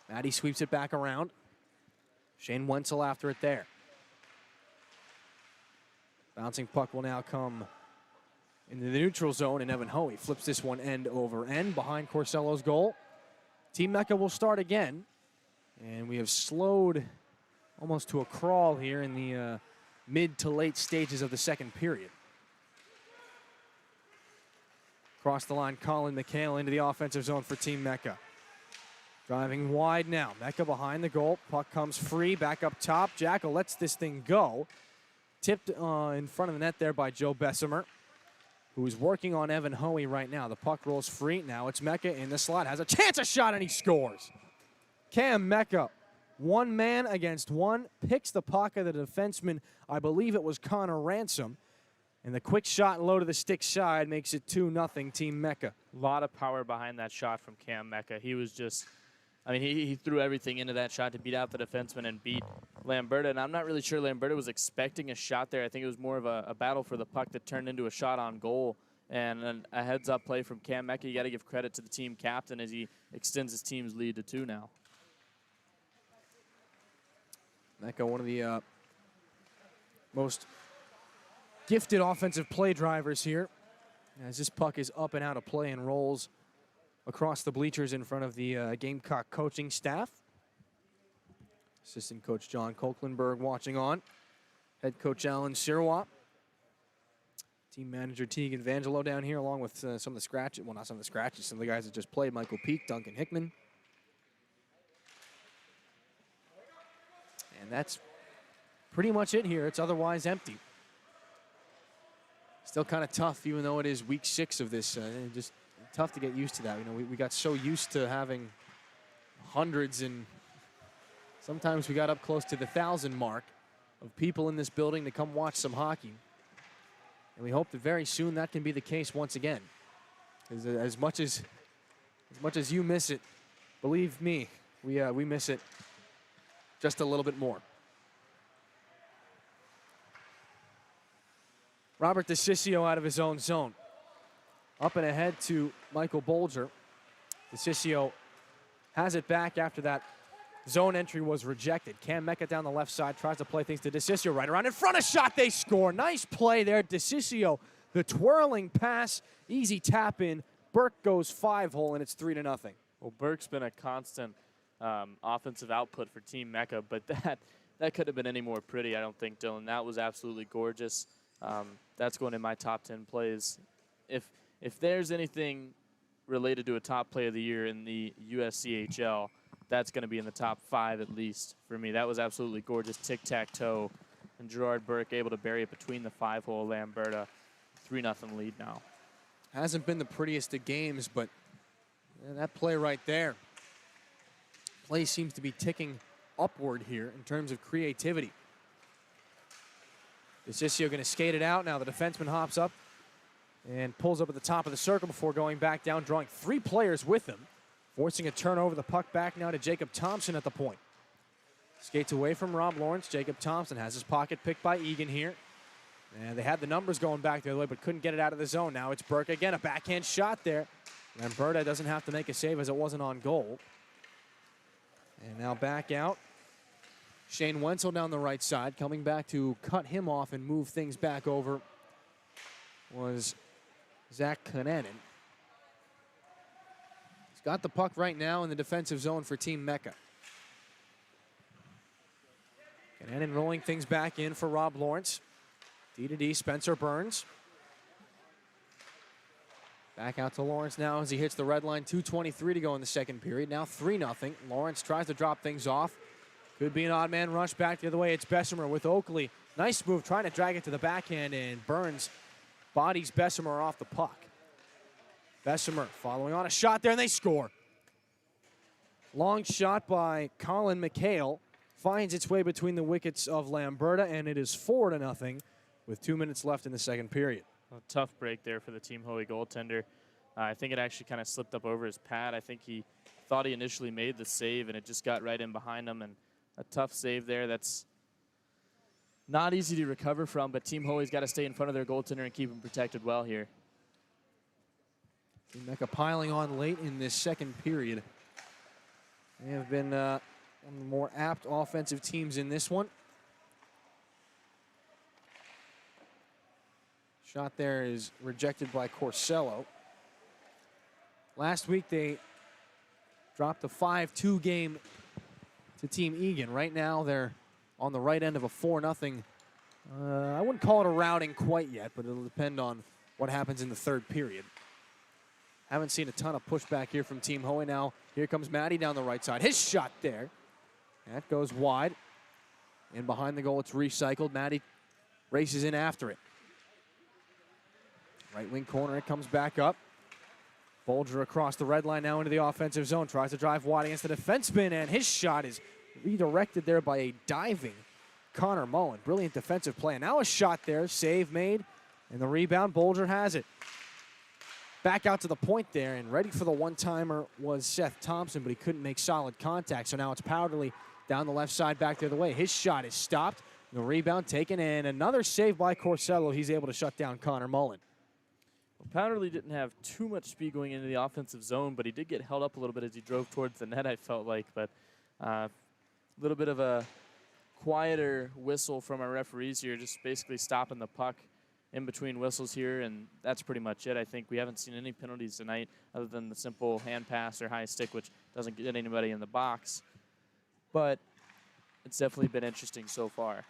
Matty sweeps it back around. Shane Wenzel after it there. Bouncing puck will now come into the neutral zone, and Evan Hoey flips this one end over end behind Corsello's goal. Team Mecca will start again, and we have slowed almost to a crawl here in the mid to late stages of the second period. Across the line, Colin McHale into the offensive zone for Team Mecca. Driving wide now. Mecca behind the goal. Puck comes free. Back up top. Jackal lets this thing go. Tipped in front of the net there by Joe Bessemer, who is working on Evan Hoey right now. The puck rolls free. Now it's Mecca in the slot. Has a chance, a shot, and he scores. Cam Mecca, one man against one, picks the puck of the defenseman. I believe it was Connor Ransom. And the quick shot low to the stick side makes it 2-0 Team Mecca. A lot of power behind that shot from Cam Mecca. He was just, I mean, he threw everything into that shot to beat out the defenseman and beat Lamberta. And I'm not really sure Lamberta was expecting a shot there. I think it was more of a battle for the puck that turned into a shot on goal. And a heads-up play from Cam Mecca. You got to give credit to the team captain as he extends his team's lead to 2 now. Mecca, one of the most gifted offensive play drivers here, as this puck is up and out of play and rolls across the bleachers in front of the Gamecock coaching staff. Assistant coach John Kochlenberg watching on. Head coach Alan Sirois. Team manager Tegan Vangelo down here, along with some of the scratches. Well, not some of the scratches, some of the guys that just played. Michael Peak, Duncan Hickman. And that's pretty much it here. It's otherwise empty. Still kind of tough, even though it is week 6 of this. Just tough to get used to that. You know, we got so used to having hundreds, and sometimes we got up close to the 1,000 mark of people in this building to come watch some hockey. And we hope that very soon that can be the case once again. As much as you miss it, believe me, we miss it just a little bit more. Robert DeCiccio out of his own zone. Up and ahead to Michael Bolger. DeCiccio has it back after that zone entry was rejected. Cam Mecca down the left side tries to play things to DeCiccio. Right around in front, a shot, they score. Nice play there. DeCiccio, the twirling pass, easy tap in. Burke goes 5-hole, and it's 3-0. Well, Burke's been a constant offensive output for Team Mecca, but that could have been any more pretty, I don't think, Dillon. That was absolutely gorgeous. That's going in my top 10 plays. If there's anything related to a top play of the year in the USCHL, that's going to be in the top 5 at least for me. That was absolutely gorgeous. Tic-tac-toe. and Gerard Burke able to bury it between the 5-hole. Lamberta 3-0 lead now. Hasn't been the prettiest of games, but that play right there. Play seems to be ticking upward here in terms of creativity. DeCiccio going to skate it out. Now the defenseman hops up and pulls up at the top of the circle before going back down, drawing 3 players with him, forcing a turnover. The puck back now to Jacob Thompson at the point. Skates away from Rob Lawrence. Jacob Thompson has his pocket picked by Egan here. And they had the numbers going back the other way, but couldn't get it out of the zone. Now it's Burke again, a backhand shot there. Lamberta doesn't have to make a save as it wasn't on goal. And now back out. Shane Wenzel down the right side, coming back to cut him off and move things back over was Zach Konenin. He's got the puck right now in the defensive zone for Team Mecca. Konenin rolling things back in for Rob Lawrence. D-to-D, Spencer Burns. Back out to Lawrence now as he hits the red line. 2:23 to go in the second period. Now 3-0. Lawrence tries to drop things off. Could be an odd man rush back the other way. It's Bessemer with Oakley. Nice move trying to drag it to the backhand, and Burns bodies Bessemer off the puck. Bessemer following on a shot there, and they score. Long shot by Colin McHale finds its way between the wickets of Lamberta, and it is 4-0 with 2 minutes left in the second period. A tough break there for the Team Hoey goaltender. I think it actually kind of slipped up over his pad. I think he thought he initially made the save, and it just got right in behind him. And a tough save there that's not easy to recover from, but Team Hoey's got to stay in front of their goaltender and keep him protected well here. Team Mecca piling on late in this second period. They have been one of the more apt offensive teams in this one. Shot there is rejected by Corsello. Last week they dropped a 5-2 game to Team Egan. Right now they're on the right end of a 4-0. I wouldn't call it a routing quite yet, but it'll depend on what happens in the third period. Haven't seen a ton of pushback here from Team Hoey. Now here comes Matty down the right side. His shot there. That goes wide. And behind the goal it's recycled. Matty races in after it. Right wing corner, it comes back up. Bolger across the red line now into the offensive zone. Tries to drive wide against the defenseman, and his shot is redirected there by a diving Connor Mullen. Brilliant defensive play. And now a shot there, save made, and the rebound, Bolger has it. Back out to the point there, and ready for the one-timer was Seth Thompson, but he couldn't make solid contact. So now it's Powderly down the left side back the other way. His shot is stopped. The rebound taken in. Another save by Corsello. He's able to shut down Connor Mullen. Powderly didn't have too much speed going into the offensive zone, but he did get held up a little bit as he drove towards the net, I felt like. But a little bit of a quieter whistle from our referees here, just basically stopping the puck in between whistles here, and that's pretty much it. I think we haven't seen any penalties tonight other than the simple hand pass or high stick, which doesn't get anybody in the box. But it's definitely been interesting so far.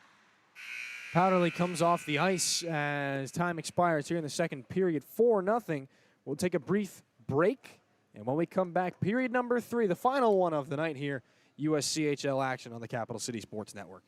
Powderly comes off the ice as time expires here in the second period. 4-0. We'll take a brief break, and when we come back, period number 3, the final one of the night here, USCHL action on the Capital City Sports Network.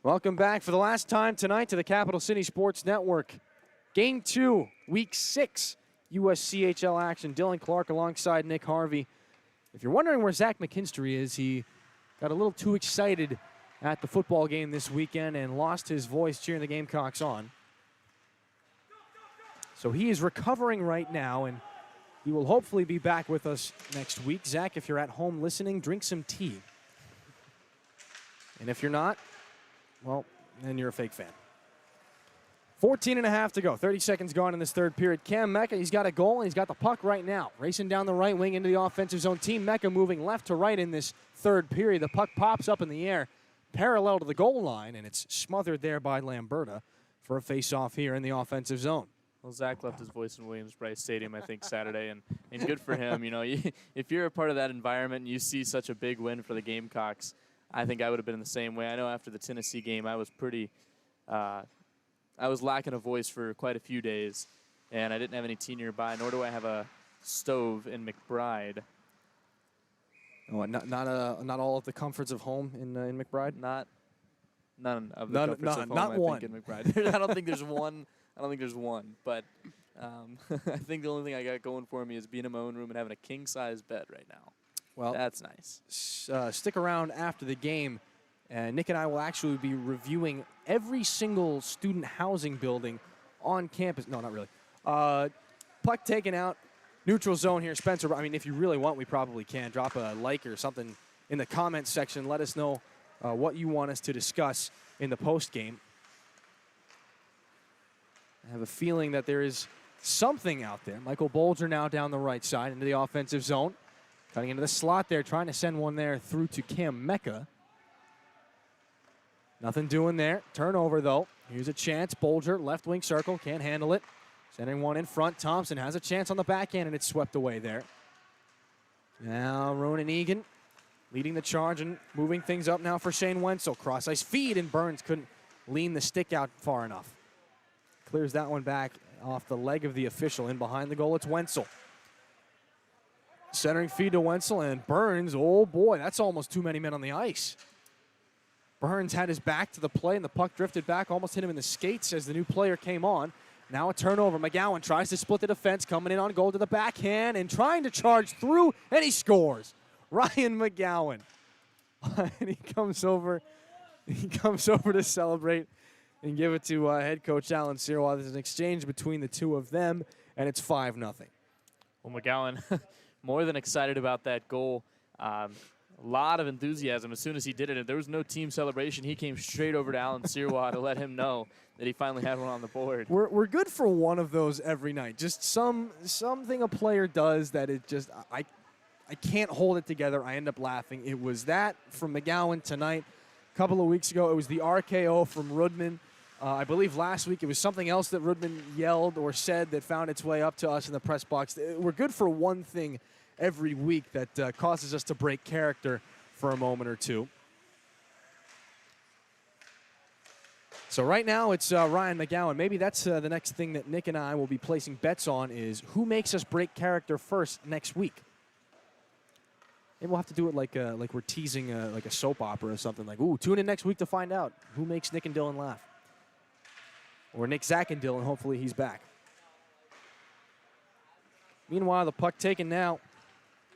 Welcome back for the last time tonight to the Capital City Sports Network. Game 2, Week 6, USCHL action. Dillon Clark alongside Nick Harvey. If you're wondering where Zach McKinstry is, he got a little too excited at the football game this weekend and lost his voice cheering the Gamecocks on. So he is recovering right now, and he will hopefully be back with us next week. Zach, if you're at home listening, drink some tea. And if you're not, well, then you're a fake fan. 14 and a half to go. 30 seconds gone in this third period. Cam Mecca, he's got a goal, and he's got the puck right now. Racing down the right wing into the offensive zone. Team Mecca moving left to right in this third period. The puck pops up in the air, parallel to the goal line, and it's smothered there by Lamberta for a face-off here in the offensive zone. Well, Zach left his voice in Williams-Brice Stadium, I think, Saturday, and good for him. You know, if you're a part of that environment and you see such a big win for the Gamecocks, I think I would have been in the same way. I know after the Tennessee game, I was I was lacking a voice for quite a few days, and I didn't have any tea nearby, nor do I have a stove in McBride. Oh, not all of the comforts of home in McBride? None of the comforts of home, not I one. think, in McBride. I don't think there's one. I don't think there's one, but I think the only thing I got going for me is being in my own room and having a king-size bed right now. Well, that's nice. Stick around after the game, and Nick and I will actually be reviewing every single student housing building on campus. No, not really. Puck taken out, neutral zone here. Spencer, I mean, if you really want, we probably can. Drop a like or something in the comments section. Let us know what you want us to discuss in the post game. I have a feeling that there is something out there. Michael Bolger now down the right side into the offensive zone. Cutting into the slot there, trying to send one there through to Cam Mecca. Nothing doing there. Turnover, though. Here's a chance. Bolger, left wing circle, can't handle it. Sending one in front. Thompson has a chance on the backhand, and it's swept away there. Now Ronan Egan leading the charge and moving things up now for Shane Wenzel. Cross-ice feed, and Burns couldn't lean the stick out far enough. Clears that one back off the leg of the official. In behind the goal, it's Wenzel. Centering feed to Wenzel, and Burns, oh boy, that's almost too many men on the ice. Burns had his back to the play, and the puck drifted back, almost hit him in the skates as the new player came on. Now a turnover. McGowan tries to split the defense, coming in on goal to the backhand and trying to charge through, and he scores. Ryan McGowan. And he comes over to celebrate and give it to head coach Alan Searle. There's an exchange between the two of them, and it's 5-0. Well, McGowan, more than excited about that goal. A lot of enthusiasm as soon as he did it. If there was no team celebration, he came straight over to Alan Searle to let him know that he finally had one on the board. We're good for one of those every night. Just something a player does that it just I can't hold it together. I end up laughing. It was that from McGowan tonight. A couple of weeks ago, it was the RKO from Rudman. I believe last week it was something else that Rudman yelled or said that found its way up to us in the press box. We're good for one thing every week that causes us to break character for a moment or two. So right now it's Ryan McGowan. Maybe that's the next thing that Nick and I will be placing bets on is who makes us break character first next week. Maybe we'll have to do it like we're teasing like a soap opera or something. Like, ooh, tune in next week to find out who makes Nick and Dillon laugh. Or Nick, Zach, and Dillon. Hopefully he's back. Meanwhile, the puck taken now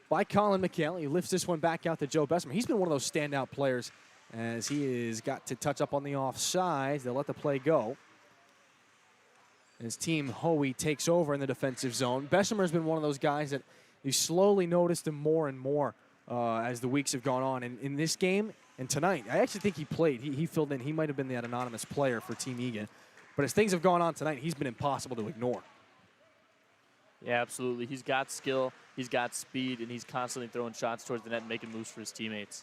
by Colin McHale. He lifts this one back out to Joe Bessemer. He's been one of those standout players as he has got to touch up on the offside. They'll let the play go. As Team Hoey takes over in the defensive zone. Bessemer's been one of those guys that you slowly noticed him more and more as the weeks have gone on. And in this game and tonight, I actually think he played. He filled in. He might have been that anonymous player for Team Egan. But as things have gone on tonight, he's been impossible to ignore. Yeah, absolutely. He's got skill, he's got speed, and he's constantly throwing shots towards the net and making moves for his teammates.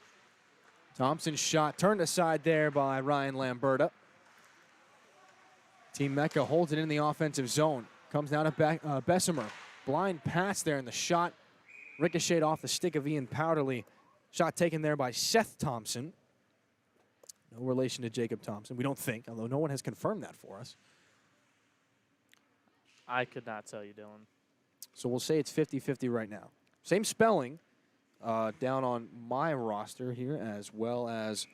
Thompson's shot turned aside there by Ryan Lamberta. Team Mecca holds it in the offensive zone. Comes down to Bessemer. Blind pass there, and the shot ricocheted off the stick of Ian Powderly. Shot taken there by Seth Thompson. No relation to Jacob Thompson, we don't think, although no one has confirmed that for us. I could not tell you, Dillon. So we'll say it's 50-50 right now. Same spelling down on my roster here as well as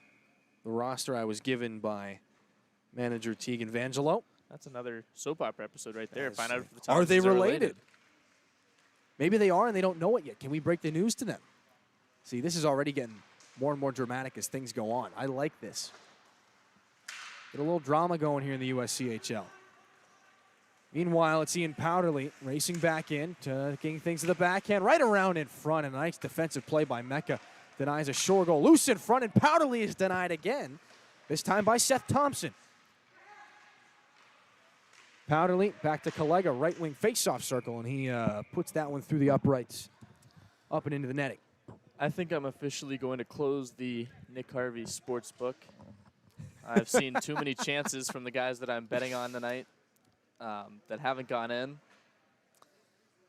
the roster I was given by manager Tegan Vangelo. That's another soap opera episode right there. Find out if the Are they Thompsons related? Maybe they are and they don't know it yet. Can we break the news to them? See, this is already getting more and more dramatic as things go on. I like this. Get a little drama going here in the USCHL. Meanwhile, it's Ian Powderly racing back in, taking things to the backhand, right around in front. And a nice defensive play by Mecca. Denies a shore goal. Loose in front, and Powderly is denied again, this time by Seth Thompson. Powderly back to Collega, right wing faceoff circle, and he puts that one through the uprights, up and into the netting. I think I'm officially going to close the Nick Harvey sports book. I've seen too many chances from the guys that I'm betting on tonight that haven't gone in.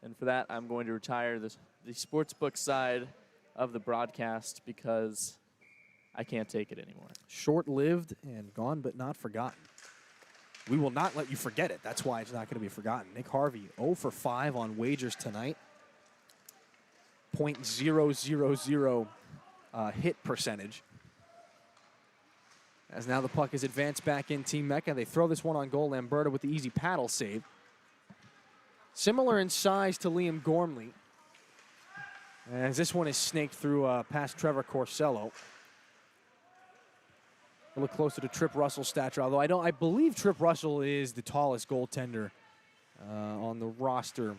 And for that, I'm going to retire the sports book side of the broadcast because I can't take it anymore. Short-lived and gone but not forgotten. We will not let you forget it. That's why it's not going to be forgotten. Nick Harvey, 0 for 5 on wagers tonight. .000 hit percentage. As now the puck is advanced back in Team Mecca. They throw this one on goal. Lamberta with the easy paddle save. Similar in size to Liam Gormley. As this one is snaked through past Trevor Corsello. A little closer to Trip Russell's stature, although I believe Trip Russell is the tallest goaltender on the roster,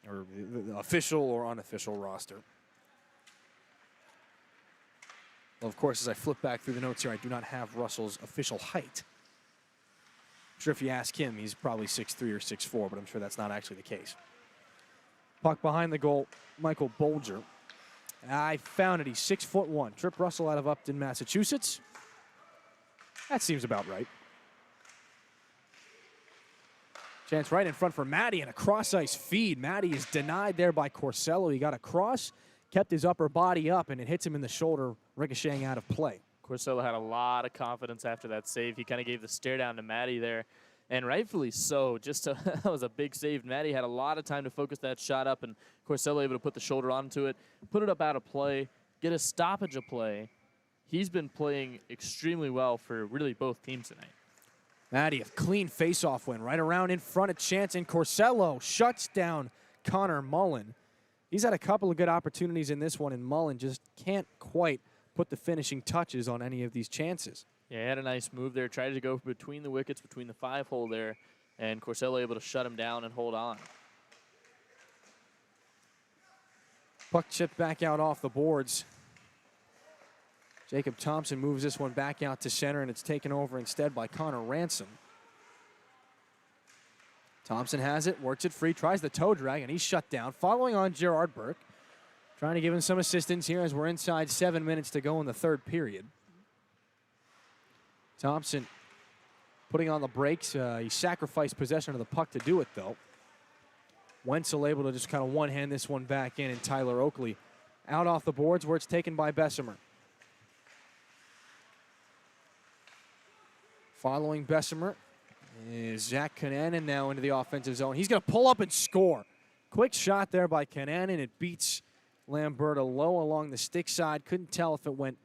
or the official or unofficial roster. Well, of course, as I flip back through the notes here, I do not have Russell's official height. I'm sure if you ask him, he's probably 6'3" or 6'4", but I'm sure that's not actually the case. Puck behind the goal, Michael Bolger. I found it. He's 6'1". Trip Russell out of Upton, Massachusetts. That seems about right. Chance right in front for Matty and a cross-ice feed. Matty is denied there by Corsello. He got across, kept his upper body up, and it hits him in the shoulder, ricocheting out of play. Corsello had a lot of confidence after that save. He kind of gave the stare down to Matty there, and rightfully so. That was a big save. Matty had a lot of time to focus that shot up, and Corsello able to put the shoulder onto it, put it up out of play, get a stoppage of play. He's been playing extremely well for really both teams tonight. Matty, a clean face-off win right around in front of Chance, and Corsello shuts down Connor Mullen. He's had a couple of good opportunities in this one, and Mullen just can't quite put the finishing touches on any of these chances. Yeah, he had a nice move there. Tried to go between the wickets, between the 5-hole there, and Corsello able to shut him down and hold on. Puck chipped back out off the boards. Jacob Thompson moves this one back out to center, and it's taken over instead by Connor Ransom. Thompson has it, works it free, tries the toe drag, and he's shut down. Following on Gerard Burke, trying to give him some assistance here as we're inside 7 minutes to go in the third period. Thompson putting on the brakes. He sacrificed possession of the puck to do it, though. Wenzel able to just kind of one-hand this one back in, and Tyler Oakley out off the boards where it's taken by Bessemer. Following Bessemer is Zach Kananen now into the offensive zone. He's going to pull up and score. Quick shot there by Kananen. It beats Lamberta low along the stick side. Couldn't tell if it went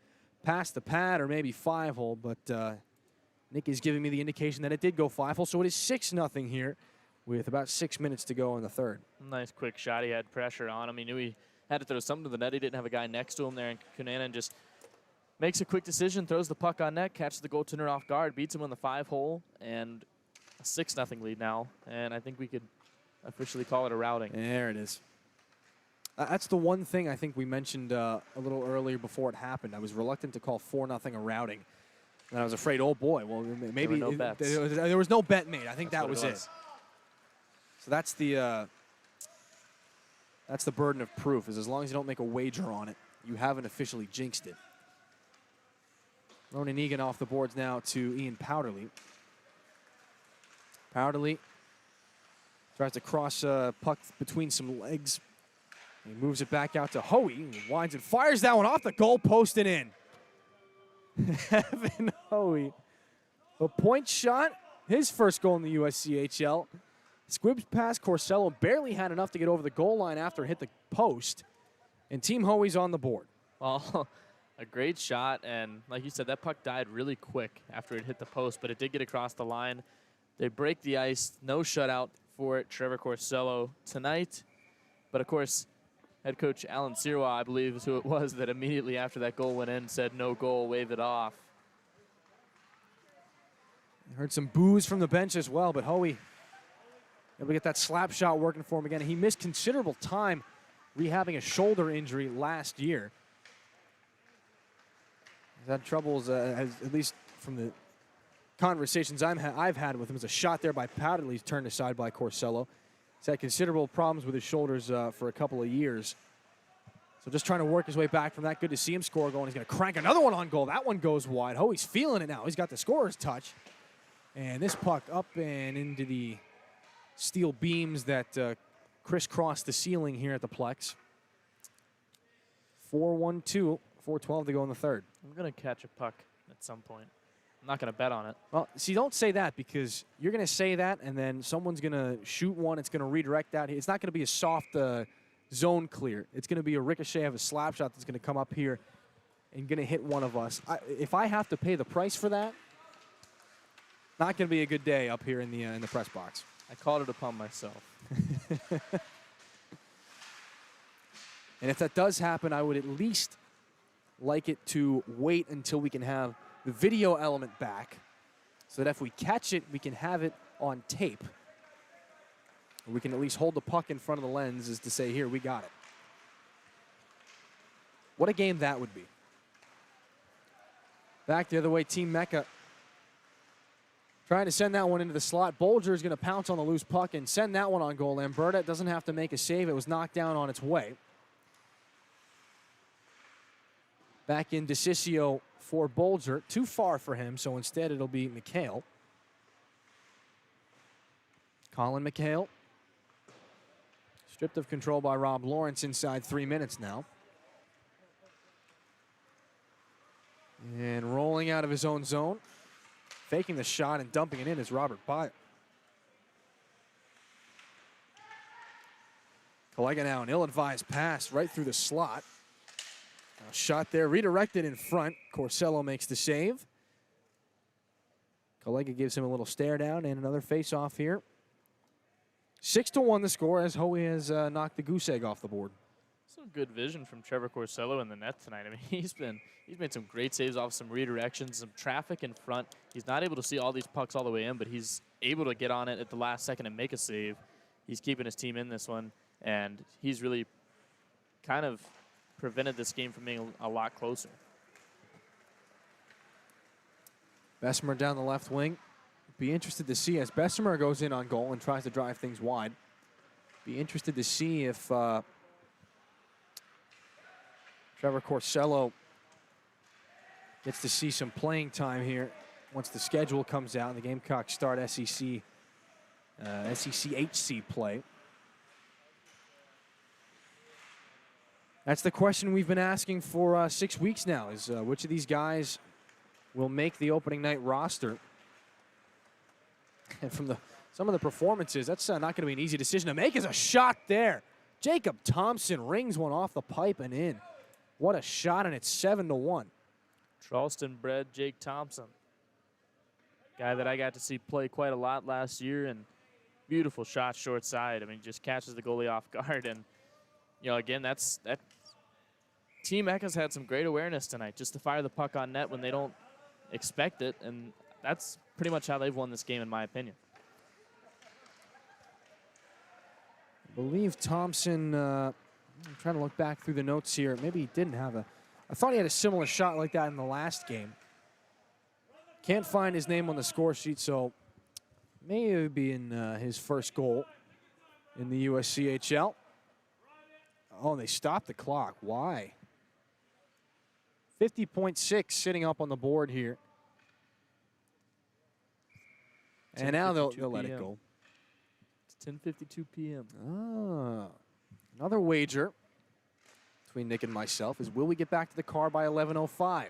past the pad or maybe 5-hole, but Nick is giving me the indication that it did go 5-hole, so it is 6-0 here with about 6 minutes to go in the third. Nice quick shot. He had pressure on him. He knew he had to throw something to the net. He didn't have a guy next to him there, and Kananen just makes a quick decision, throws the puck on net, catches the goaltender off guard, beats him on the 5-hole, and a 6-0 lead now. And I think we could officially call it a routing. There it is. That's the one thing I think we mentioned a little earlier before it happened. I was reluctant to call 4-0 a routing. And I was afraid, oh boy, well, maybe there was no bet made. I think that was it. So that's the burden of proof, is as long as you don't make a wager on it, you haven't officially jinxed it. Ronan Egan off the boards now to Ian Powderly. Powderly tries to cross puck between some legs. He moves it back out to Hoey. He winds and fires that one off the goal post and in. Evan Hoey. A point shot. His first goal in the USCHL. Squibs past Corsello. Barely had enough to get over the goal line after it hit the post. And Team Hoey's on the board. Well, A great shot, and like you said, that puck died really quick after it hit the post, but it did get across the line. They break the ice, no shutout for it, Trevor Corsello tonight. But of course, head coach Alan Sirwa, I believe is who it was, that immediately after that goal went in said no goal, waved it off. Heard some boos from the bench as well, but Hoey able to get that slap shot working for him again. He missed considerable time rehabbing a shoulder injury last year. He's had troubles, at least from the conversations I've had with him. There's a shot there by Powderly, turned aside by Corsello. He's had considerable problems with his shoulders for a couple of years. So just trying to work his way back from that. Good to see him score going. He's going to crank another one on goal. That one goes wide. Hoey's feeling it now. He's got the scorer's touch. And this puck up and into the steel beams that crisscross the ceiling here at the Plex. 4-1-2, 4:12 to go in the third. I'm going to catch a puck at some point. I'm not going to bet on it. Well, see, don't say that, because you're going to say that, and then someone's going to shoot one. It's going to redirect that. It's not going to be a soft zone clear. It's going to be a ricochet of a slap shot that's going to come up here and going to hit one of us. If I have to pay the price for that, not going to be a good day up here in the press box. I called it upon myself. And if that does happen, I would at least like it to wait until we can have the video element back, so that if we catch it, we can have it on tape. We can at least hold the puck in front of the lens as to say, here, we got it. What a game that would be. Back the other way, Team Mecca trying to send that one into the slot. Bolger is going to pounce on the loose puck and send that one on goal. Lamberta doesn't have to make a save. It was knocked down on its way. Back in DeCiccio for Bolger. Too far for him, so instead it'll be McHale. Colin McHale. Stripped of control by Rob Lawrence inside 3 minutes now. And rolling out of his own zone. Faking the shot and dumping it in is Robert Byer. Collega now, an ill-advised pass right through the slot. Now shot there, redirected in front. Corsello makes the save. Collega gives him a little stare down and another face-off here. 6-1 the score as Hoey has knocked the goose egg off the board. Some good vision from Trevor Corsello in the net tonight. I mean, he's made some great saves off some redirections, some traffic in front. He's not able to see all these pucks all the way in, but he's able to get on it at the last second and make a save. He's keeping his team in this one, and he's really kind of prevented this game from being a lot closer. Bessemer down the left wing. Be interested to see as Bessemer goes in on goal and tries to drive things wide. Be interested to see if Trevor Corsello gets to see some playing time here once the schedule comes out and the Gamecocks start SEC HC play. That's the question we've been asking for 6 weeks now, is which of these guys will make the opening night roster. And from some of the performances, that's not going to be an easy decision to make. Is a shot there. Jacob Thompson rings one off the pipe and in. What a shot, and it's 7-1. Charleston-bred Jake Thompson. Guy that I got to see play quite a lot last year, and beautiful shot short side. I mean, just catches the goalie off guard. And, you know, again, that Team Echo's had some great awareness tonight, just to fire the puck on net when they don't expect it, and that's pretty much how they've won this game, in my opinion. I believe Thompson, I'm trying to look back through the notes here. Maybe he didn't have I thought he had a similar shot like that in the last game. Can't find his name on the score sheet, so maybe in his first goal in the USCHL. Oh, they stopped the clock. Why? 50.6 sitting up on the board here. And now they'll let it go. It's 10:52 p.m. Ah, another wager between Nick and myself is, will we get back to the car by 11:05?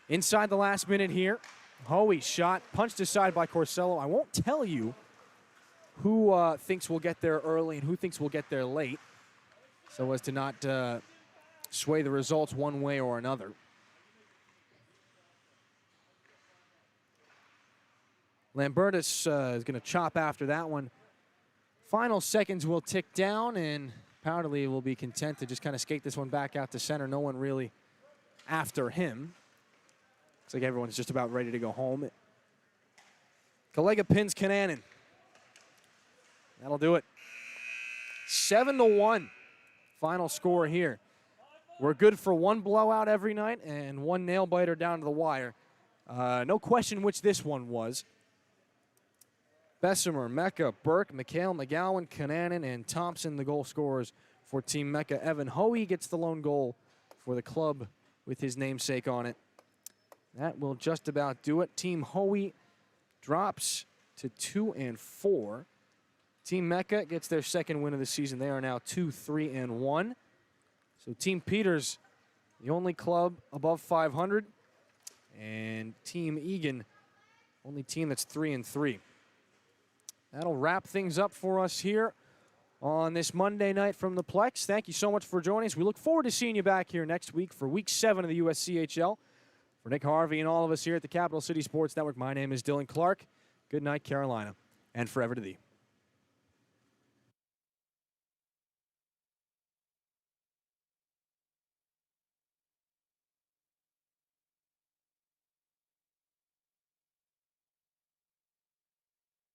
Inside the last minute here, Hoey shot, punched aside by Corsello. I won't tell you who thinks we'll get there early and who thinks we'll get there late, so as to not sway the results one way or another. Lambertus is going to chop after that one. Final seconds will tick down, and Powderly will be content to just kind of skate this one back out to center. No one really after him. Looks like everyone's just about ready to go home. Collega pins Kananen. That'll do it. 7-1. Final score here. We're good for one blowout every night and one nail-biter down to the wire. No question which this one was. Bessemer, Mecca, Burke, McHale, McGowan, Kananen, and Thompson, the goal scorers for Team Mecca. Evan Hoey gets the lone goal for the club with his namesake on it. That will just about do it. Team Hoey drops to 2-4. Team Mecca gets their second win of the season. They are now 2-3-1. So Team Peters, the only club above 500, and Team Egan, only team that's 3-3. That'll wrap things up for us here on this Monday night from the Plex. Thank you so much for joining us. We look forward to seeing you back here next week for Week 7 of the USCHL. For Nick Harvey and all of us here at the Capital City Sports Network, my name is Dillon Clark. Good night, Carolina, and forever to thee.